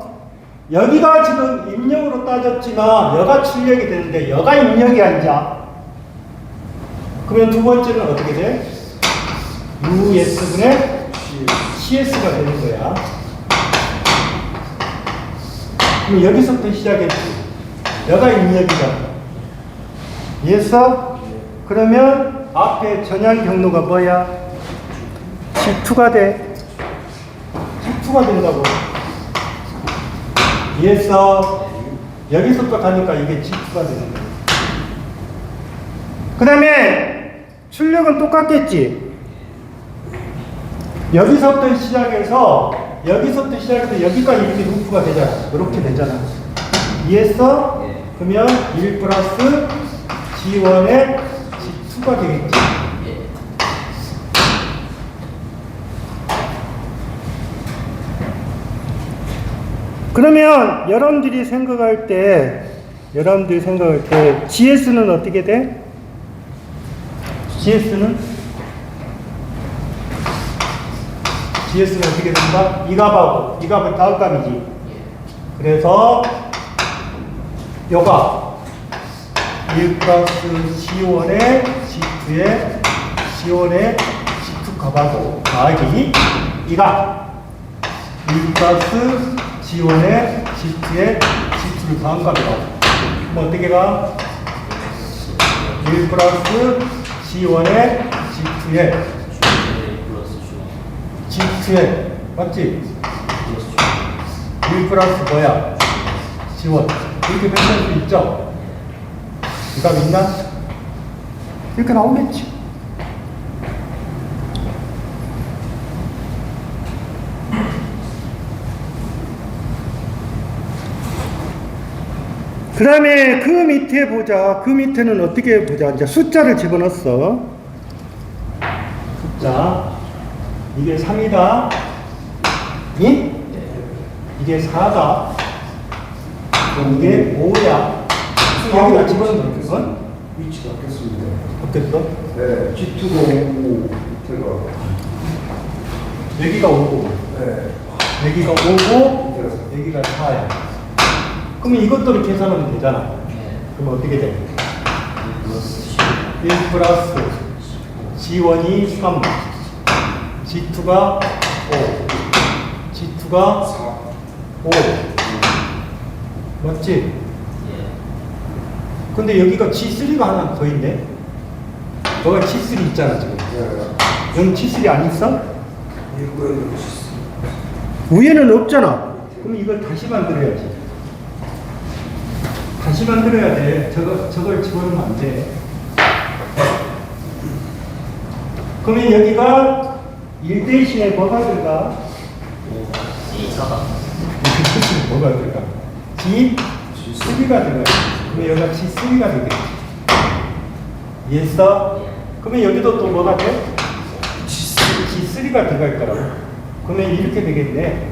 여기가 지금 입력으로 따졌지만 여가 출력이 되는데 여가 입력이 아니자. 그러면 두 번째는 어떻게 돼? US분의 CS가 되는 거야. 그럼 여기서부터 시작했지. 여가 입력이잖아. 이해했어? 그러면 앞에 전향 경로가 뭐야? G2가 돼. G2가 된다고. 이해했어? 여기서부터 가니까 이게 G2가 되는 거야. 그 다음에 출력은 똑같겠지. 여기서부터 시작해서 여기까지 이렇게 루프가 되잖아. 이렇게 되잖아. 이해했어? 그러면 1 플러스 G1에 G2가 되겠지. 그러면 여러분들이 생각할 때 GS는 어떻게 돼? GS는 어떻게 된다? 이 값하고 다음 값이지. 그래서 요가 1 플러스 C1에 C2에 C1에 C2 값하고 더하기 이가 1 플러스 G1에 G2에 G2를 더한 값이라고. 그럼 어떻게 가? 1 플러스 G1에 G2에 G2에 맞지? 1 플러스 뭐야? G1 이렇게 표현할 수 있죠? 이 값 있나? 이렇게 나오겠지. 그 다음에 그 밑에 보자. 그 밑에는 어떻게 보자. 이제 숫자를 집어넣었어. 숫자. 이게 3이다. 이? 이게 4다. 이게 5야. 여기다 집어넣는 건? 위치가 바뀌었습니다. 바뀌었어? 네, G2가 5, 제가. 여기가 5고, 네. 여기가 5고, 여기가 4야. 그러면 이것들을 계산하면 되잖아. 그럼 어떻게 돼? 1 플러스 G1이 3, G2가 5, G2가 5. 맞지? 근데 여기가 G3가 하나 더 있네? 너가 G3 있잖아, 지금. 여기 G3 안 있어? 위에는 없잖아. 그럼 이걸 다시 만들어야지. 다시 만들어야 돼. 저걸 집어넣으면 안 돼. 그러면 여기가 1 대신에 뭐가 들어가? C 4가. 뭐가 들어가? G3가 들어가. 그럼 여기가 G3가 되겠지. 이해했어? 그러면 여기도 또 뭐가 돼? G3가 들어갈 거라고. 그러면 이렇게 되겠네.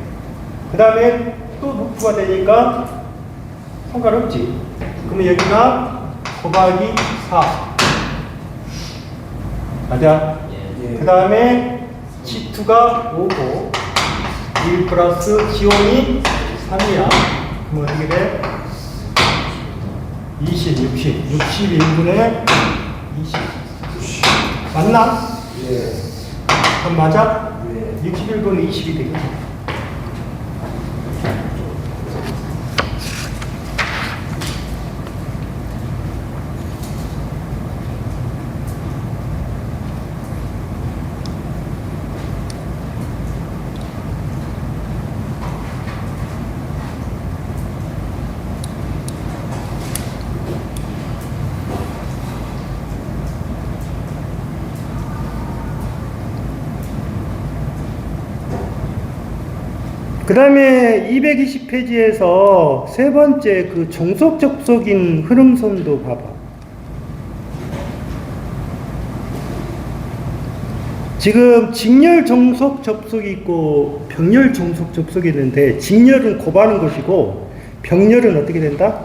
그 다음에 또 루프가 되니까 상관없지. 그러면 여기가 곱하기 4. 맞아? 예. 그 다음에 G2가 5고 1 플러스 G1이 3이야. 그럼 어떻게 돼? 20, 61분의 20. 맞나? 예. 그럼 맞아? 예. 61분의 20이 되겠지. 그 다음에 220페이지에서 세 번째 그 종속 접속인 흐름선도 봐봐. 지금 직렬 종속 접속이 있고 병렬 종속 접속이 있는데 직렬은 곱하는 것이고 병렬은 어떻게 된다?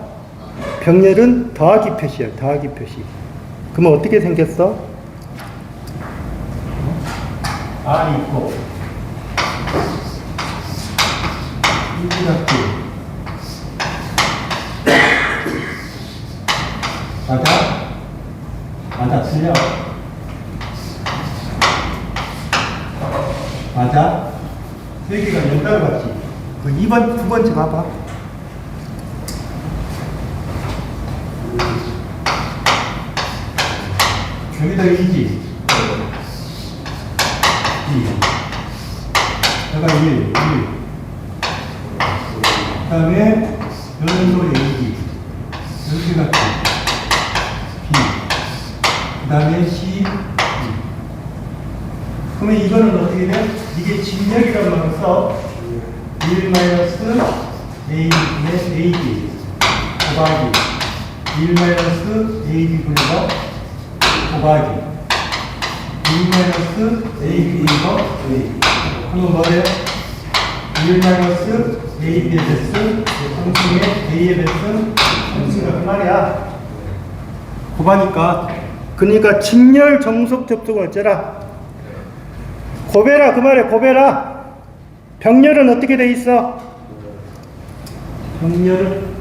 병렬은 더하기 표시야. 더하기 표시. 그러면 어떻게 생겼어? R이 있고 인지각기 맞아? 맞아 틀려 맞아? 세 개가 연달아 같지? 그 2번 두 번째 봐봐. 여기다 2지 2 여기가 1 그 다음에 연속의 A, 여기가 B, 그 다음에 C, E. 그러면 이거는 어떻게 돼? 이게 직렬이란 말을 써. 1 마이너스 A 분의 AD 곱하기 1 마이너스 AD 분의 곱하기 1 마이너스 AD 분의 A. 그러면 뭐래요? 1 마이너스 A의 배스, 상승의 A의 배스, 상승이라 그 말이야. 곱하니까. 그러니까 직렬 정속 접속은 어쩌라? 곱해라 그 말이야. 곱해라. 병렬은 어떻게 돼 있어? 병렬은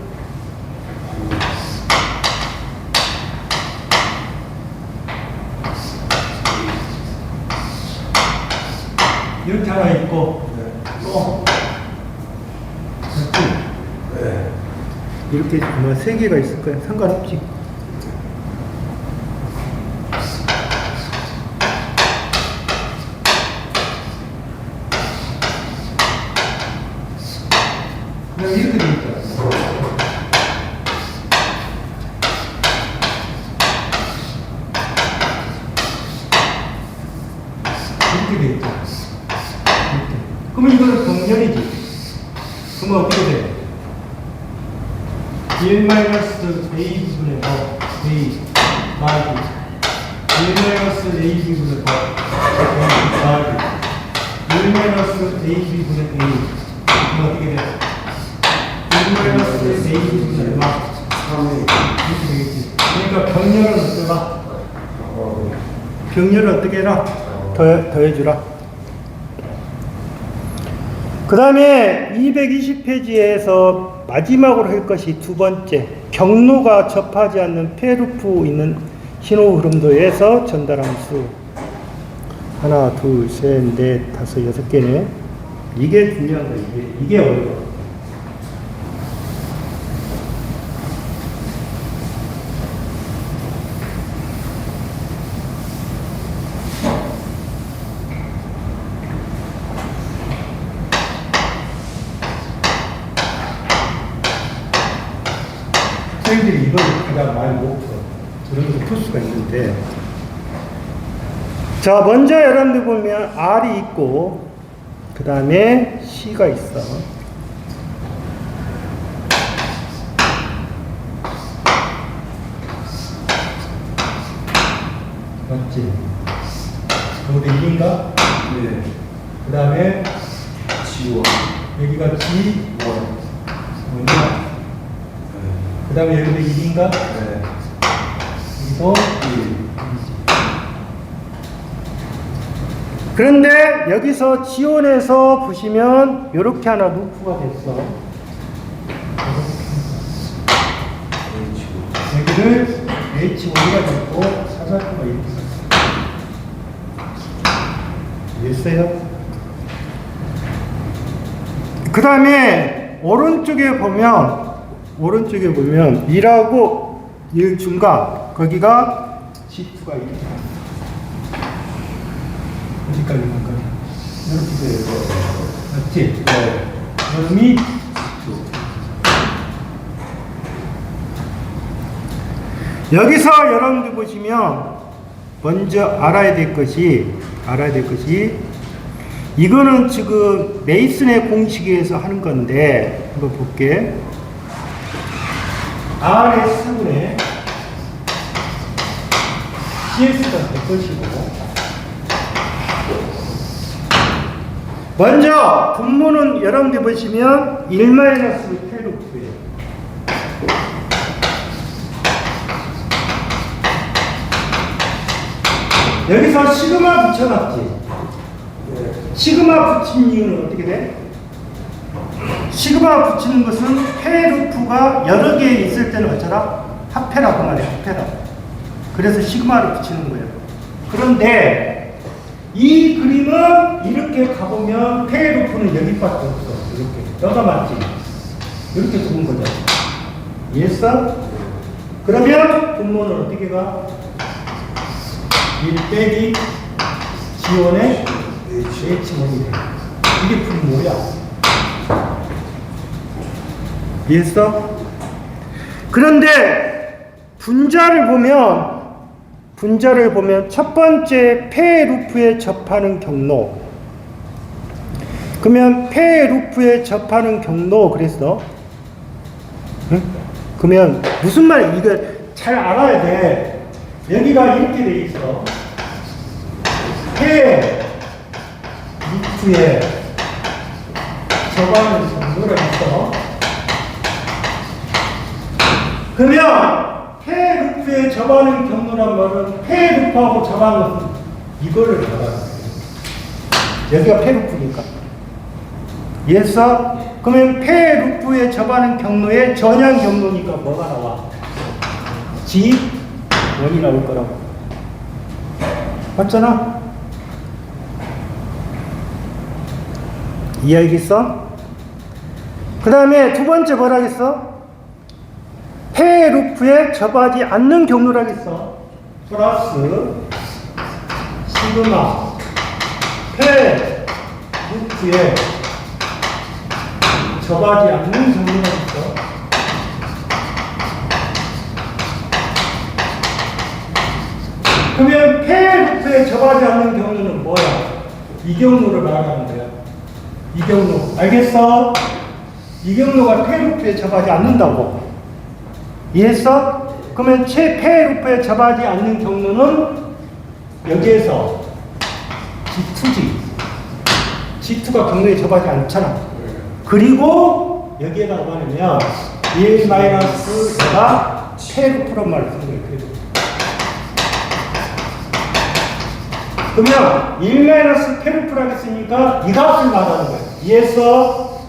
이렇게 하나 있고 또 이렇게 아마 3개가 있을 거야. 상관없지. 그냥 이렇게 돼 있잖아. 이렇게 돼 있잖아. 이렇게. 그러면 이거는 병렬이지. 그러면 어떻게 돼? 1 마이너스 A 분의 A 마이너스 1 마이너스 A 분의 마이너스 1 마이너스 A 분의 A 그럼 어떻게 돼? 1 마이너스 A 분의 마이너스 3A 이렇게 되겠지. 그러니까 병렬은 어떠가? 병렬은 어떻게 해라? 더해주라. 그 다음에 220페이지에서 마지막으로 할 것이 두 번째, 경로가 접하지 않는 페루프 있는 신호 흐름도에서 전달함수. 하나, 둘, 셋, 넷, 다섯, 6개네. 이게 중요한 거야. 이게 어려워. 학생들이 이걸 가장 많이 못 풀어. 저런 거 풀 수가 있는데, 자, 먼저 여러분들 보면 R이 있고, 그 다음에 C가 있어. 맞지? 여기도 1인가? 네. 그 다음에 지원. 여기가 G1. 네. 그 다음에 여기도 1인가? 네. 여기도 1. 그런데 여기서 지원에서 보시면 이렇게 하나 루프가 됐어. 여기를 H1가 됐고 사사표가 이렇게 썼어. 이해했어요? 그 다음에 오른쪽에 보면 1하고 1 중간 거기가 G2가 이렇게 났어. 어디까지 간 거야? 이렇게 돼서 맞지? 네. 이름이 여기서 여러분들 보시면 먼저 알아야 될 것이 이거는 지금 메이슨의 공식에서 하는 건데 한번 볼게. RS분의 CS가 될 것이고 먼저 분모는 여러분들 보시면 1-K루트예요. 여기서 시그마 붙여놨지. 네. 시그마 붙인 이유는 어떻게 돼? 시그마 붙이는 것은 K루트가 여러 개 있을 때는 어쩌라? 합해라고 말이야. 합해라. 그래서 시그마를 붙이는 거예요. 그런데 이 그림은 이렇게 가보면 K루트는 여기밖에 없어. 이렇게. 여가 맞지? 이렇게 두는 거죠. 이해했어? 그러면 분모는 어떻게 가? 1 빼기 G1의 H1이 돼. 이게 분모야. 이해했어? 그런데 분자를 보면 첫 번째 폐 루프에 접하는 경로. 그러면 폐 루프에 접하는 경로 그랬어. 응? 그러면 무슨 말이야? 이거 잘 알아야 돼. 여기가 이렇게 돼 있어. 폐 루프에 접하는 경로가 있어. 그러면 폐 루프에 접하는 경로란 말은 폐 루프하고 접하는 것은 이거를 말하는 거예요. 여기가 폐 루프니까. 이해했어? 그러면 폐 루프에 접하는 경로의 전향 경로니까 뭐가 나와? G1이 나올 거라고. 맞잖아? 이해하겠어? 그 다음에 두 번째 뭐라겠어? 폐 루프에 접하지 않는 경로라겠어. 플러스 시그마 폐 루프에 접하지 않는 경로가 있어. 그러면 폐 루프에 접하지 않는 경로는 뭐야? 이 경로를 말하는 거야. 이 경로. 알겠어? 이 경로가 폐 루프에 접하지 않는다고. 이해했어? 그러면 폐 루프에 접하지 않는 경로는 여기에서 G2지. G2가 경로에 접하지 않잖아. 그리고 여기에다가 뭐냐면 1-가 폐루프란 말을 쓴 거예요. 그러면 1-폐루프라고 했으니까 이 값을 말하는 거예요. 이해했어?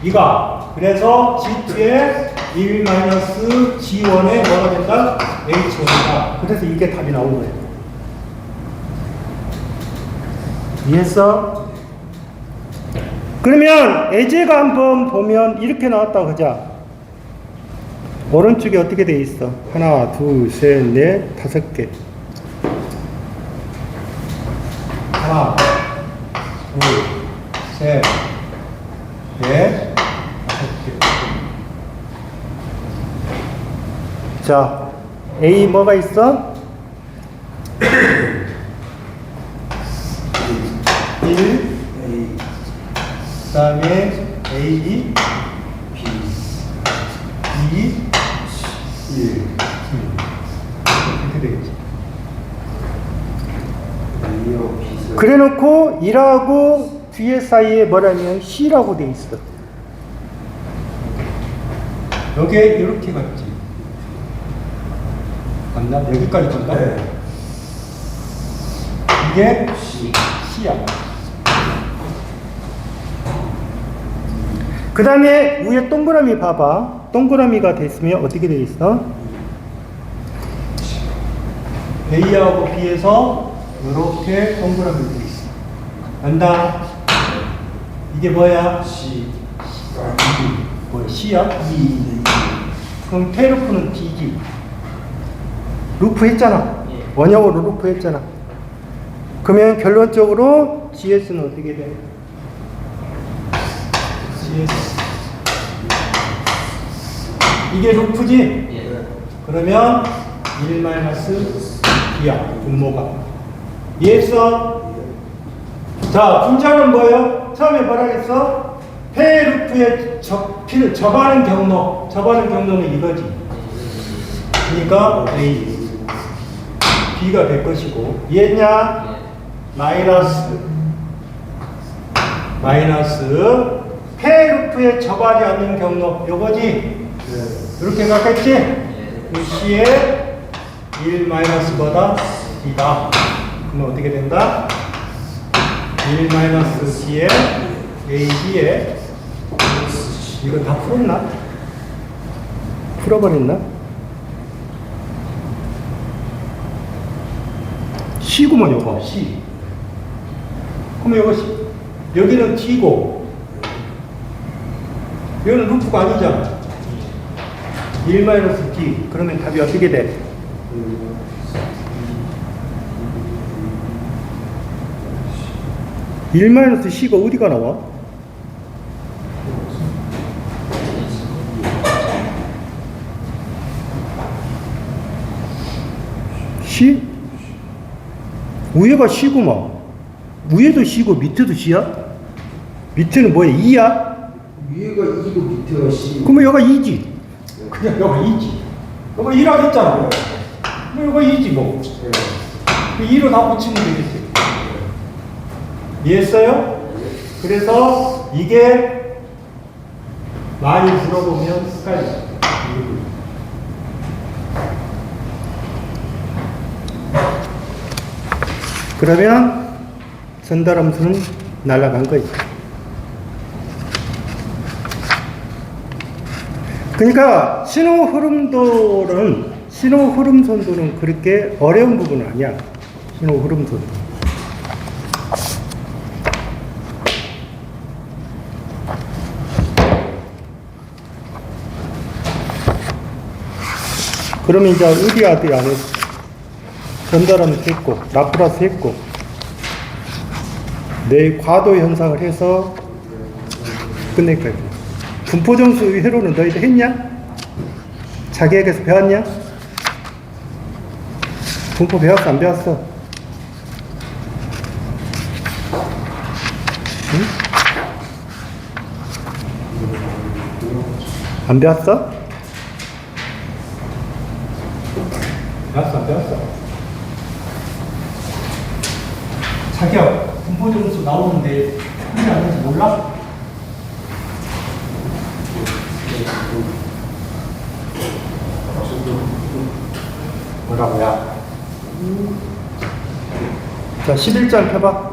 이가. 그래서 G2에 1-G1에 뭐가 된다? H1이다. 그래서 이게 답이 나온 거예요. 이해했어? 그러면 예제가 한번 보면 이렇게 나왔다고 하자. 오른쪽에 어떻게 돼 있어? 하나, 둘, 셋, 넷, 5개. 하나, 둘, 셋, 넷, 5개. 자, A 뭐가 있어? 다음에 A, B, B, 1. 이렇게 되겠지. A하고 B 사이. 그래 놓고 1하고 뒤에 사이에 뭐라면 C라고 돼 있어. 여기에 이렇게 갔지. 갔나? 여기까지 간다? 네. 이게 C. C야. 그 다음에 위에 동그라미 봐봐. 동그라미가 됐으면 어떻게 돼 있어? A하고 B에서 이렇게 동그라미 돼 있어. 간다. 이게 뭐야? C. 뭐야? C야? E. 그럼 테루프는 D지. 루프 했잖아. 예. 원형으로 루프 했잖아. 그러면 결론적으로 GS는 어떻게 돼? GS. 이게 루프지? 예. 그러면 1-B야, 분모가. 이해했어? 자, 분자는 뭐예요? 처음에 뭐라 했어? 폐 루프에 피를 접하는 경로. 접하는 경로는 이거지. 그러니까 A. B가 될 것이고. 이해했냐? 예. 마이너스 폐 루프에 접하지 않는 경로. 요거지? 네. 이렇게 갔겠지? 예. 그 C에 1-보다 D다. 그러면 어떻게 된다? 1-C에 A, B에 이거 다 풀었나? 풀어버렸나? C구만 요거 C. 그러면 요거 C. 여기는 D고 여기는 루프가 아니잖아. 1-D. 그러면 답이 어떻게 돼? 1-C가 어디가 나와? C? 위에가 C구만. 위에도 C고 밑에도 C야? 밑에는 뭐야? 2야? 위에가 2고 밑에가 C. 그러면 여기가 2지. 그냥 여기가 2지. 여기가 1하고 했잖아. 그럼 여기가 2지 뭐. 네. 그 2로 다 붙이면 되겠지. 이해했어요? 그래서 이게 많이 물어보면 헷갈려. 그러면 전달함수는 날아간 거지. 그러니까 신호 흐름 선도는 그렇게 어려운 부분은 아니야. 신호 흐름 선도. 그러면 이제 의디아드 안에 전달함수 했고, 라프라스 했고, 내 과도 현상을 해서 끝낼 거야. 분포정수 회로는 너희들 했냐? 자기에게서 배웠냐? 분포 배웠어? 안 배웠어? 응? 안 배웠어? 배웠어? 안 배웠어? 자기야, 분포정수 나오는데 틀리지 않는지 몰라? 뭐라고요? 자, 11장 펴봐.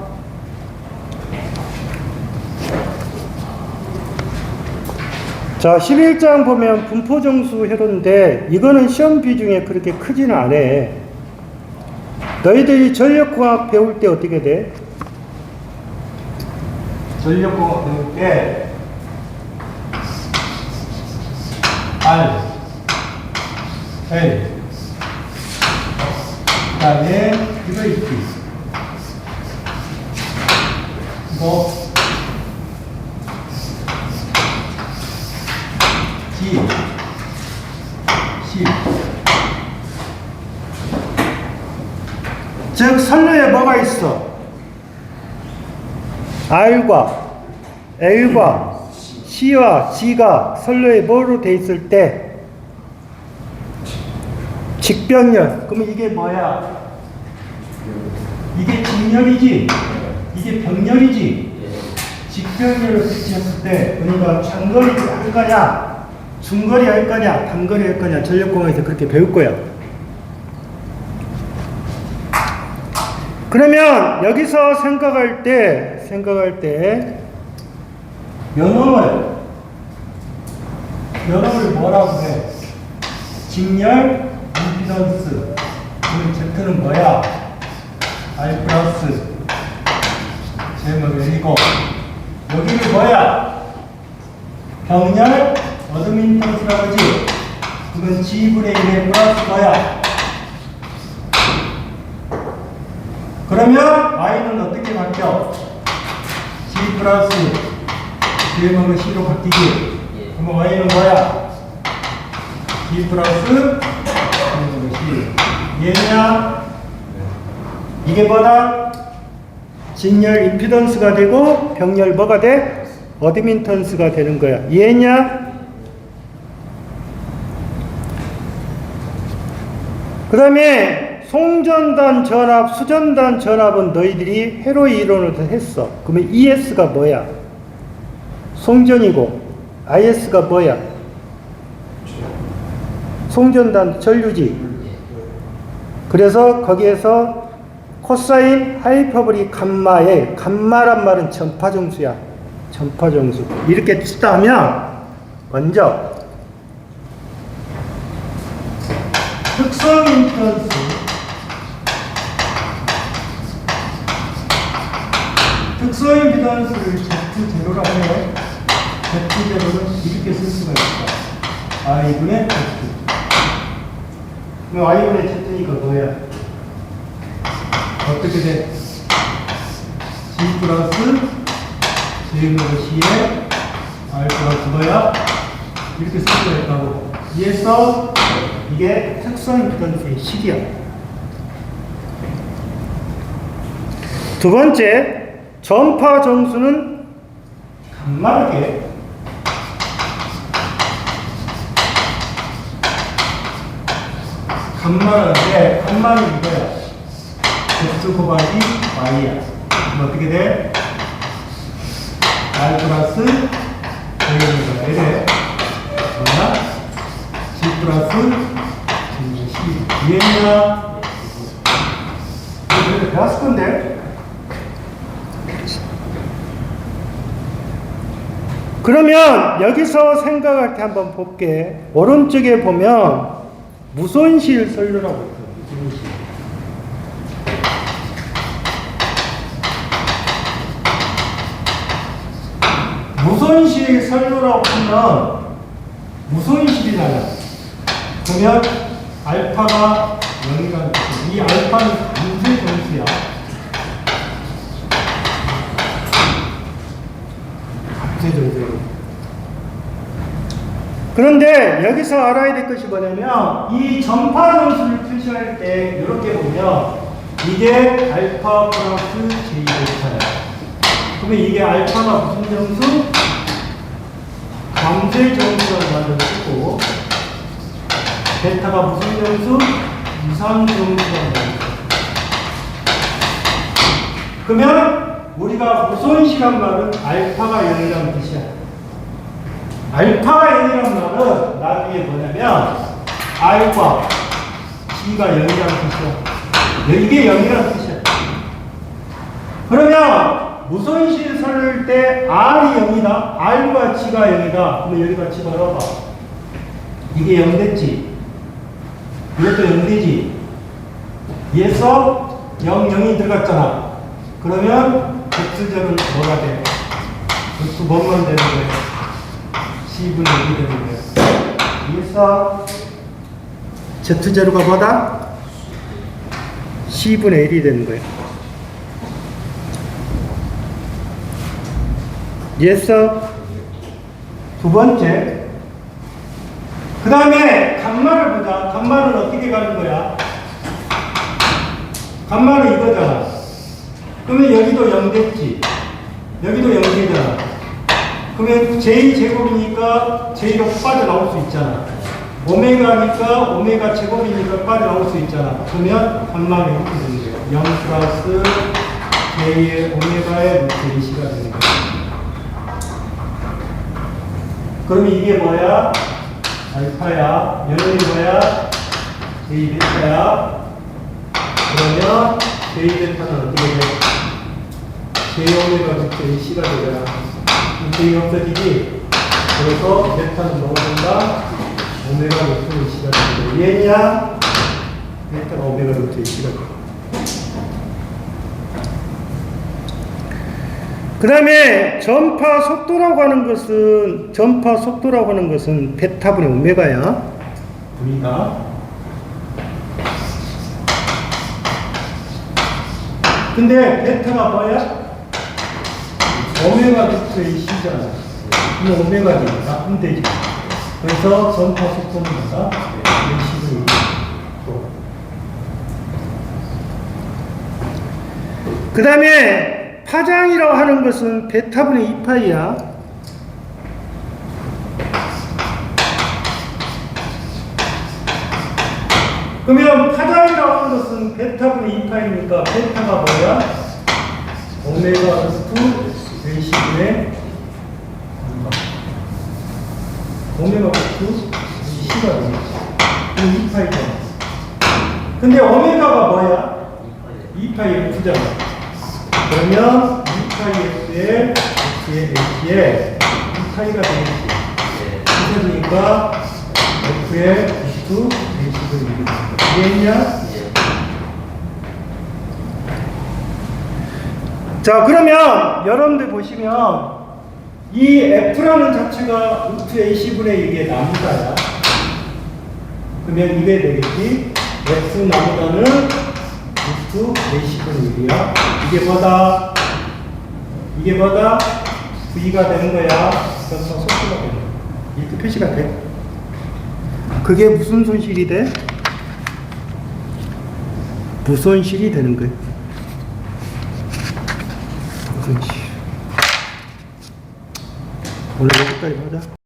자, 11장 보면 분포정수 회로인데 이거는 시험 비중에 그렇게 크지는 않아. 너희들이 전력공학 배울 때 어떻게 돼? 전력공학 배울 때 R, L, 그 다음에 이거 있지. 이거 G, C. 즉 선로에 뭐가 있어? R과 L과 C와 G가 선로에 뭐로 돼 있을 때 직병렬. 그러면 이게 뭐야? 이게 직렬이지? 이게 병렬이지? 직병렬을 배치했을 때 우리가 장거리 할 거냐, 중거리 할 거냐, 단거리 할 거냐 전력공학에서 그렇게 배울 거야. 그러면 여기서 생각할 때 면허를 뭐라고 해? 직렬 임피던스. 그럼 Z는 뭐야? R 플러스 제목을 이고 여기는 뭐야? 병렬 어드민턴스라고 하지? 그건 G분의 1의 플러스 뭐야? 그러면 Y는 어떻게 바뀌어? G 플러스 제목은 C로 바뀌지? 그러면 Y는 뭐야? G 플러스 제목은 C. 얘냐? 이게 뭐다? 직렬 임피던스가 되고 병렬 뭐가 돼? 어드민턴스가 되는 거야. 이해했냐? 그 다음에 송전단 전압, 수전단 전압은 너희들이 회로 이론으로 했어. 그러면 ES가 뭐야? 송전이고 IS가 뭐야? 송전단 전류지. 그래서 거기에서 코사인 하이퍼보리 감마의 감마란 말은 전파정수야. 전파정수. 이렇게 쓰다면 먼저 특성 임피던스 특성 임피던스를 Z0라고 해. Z0는 이렇게 쓸 수가 있어. I분의 Z. 그럼 I분의 Z니까 뭐야? 어떻게 돼? G 플러스 J분의 C에 R 플러스 뭐야? 이렇게 쓸 수가 있다고. 이에서 이게 특성 임피던스의 식이야. 두 번째, 전파 정수는 간만하게 간만은 이거야. Z 곱하기 Y야. 그럼 어떻게 돼? R 플러스 J분의 L에 뭐야? G 플러스 C. 이해했냐? 이거 배웠을 건데? 그러면 여기서 생각할 때 한번 볼게. 오른쪽에 보면 무손실 선로라고 있어. 무손실 선로라고 하면 무손실이잖아. 그러면 알파가 0이라는 뜻이야. 이 알파는 강세 정수야. 강세 정수. 그런데 여기서 알아야 될 것이 뭐냐면 이 전파 정수를 표시할 때 이렇게 보면 이게 알파 플러스 J델타야. 그러면 이게 알파가 무슨 정수? 강세 정수라는 말을 쓰고 델타가 무슨 정수? 이상 정수라는 말을 쓰고. 그러면 우리가 무손실한 말은 알파가 0이라는 뜻이야. 알파가 0이라는 말은 나중에 뭐냐면 R과 G가 0이라는 뜻이야. 이게 0이라는 뜻이야. 그러면 무손실 설을 때 R이 0이다. R과 G가 0이다. 그러면 여기다 집어넣어봐. 이게 0 됐지. 이것도 0 되지. 얘에서 0, 0이 들어갔잖아. 그러면 X절은 뭐가 돼? X 뭐만 되는 거야? C분의 1이 되는 거야. 이에서 Z제로가 뭐다? C분의 1이 되는 거야. 이에서 두 번째. 그 다음에 감마를 보자. 감마는 어떻게 가는 거야? 감마는 이거잖아. 그러면 여기도 0 됐지. 여기도 0 되잖아. 그러면 J제곱이니까 J로 빠져나올 수 있잖아. 오메가니까 오메가 제곱이니까 빠져나올 수 있잖아. 그러면 반망이 이렇게 되는 거예요. 0 플러스 J의 오메가의 루트 AC가 되는 거예요. 그러면 이게 뭐야? 알파야. 얘는 뭐야? J 베타야. 그러면 J 베타는 어떻게 돼? J 오메가 루트 AC가 되잖아. J가 없어지지? 그래서 베타는 뭐가 된다? 오메가 루트 AC가 된다. 이해했냐? 베타가 오메가 루트 AC가 된다. 그 다음에 전파 속도라고 하는 것은 베타분의 오메가야. 우리가. 근데 베타가 뭐야? 오메가 루트 AC잖아. 이 오메가니까 하면 되지. 그래서 전파 속도는 뭐다? AC를 그 다음에 파장이라고 하는 것은 베타분의 2파이야. 그러면 파장이라고 하는 것은 베타분의 2파이니까 베타가 뭐야? 오메가 루트 AC분의 오메가 루트 C가 되겠지. 2파이잖아. 근데 오메가가 뭐야? 2파이 F잖아. 그러면 2파이 F의 H의 2파이가 되겠지. 그러니까 F의 F, H를 이루는 이해했냐? 자, 그러면 여러분들 보시면 이 F라는 자체가 루트 Ac분의 이게 나무다야. 그러면 이게 되겠지. F 나무다는 루트 Ac분의 1이야. 이게 뭐다? V가 되는 거야. 그래서 속도가 되는 거야. 이렇게 표시가 돼. 그게 무슨 손실이 돼? 부손실이 되는 거야. 부손실. 오늘 여기까지 하자.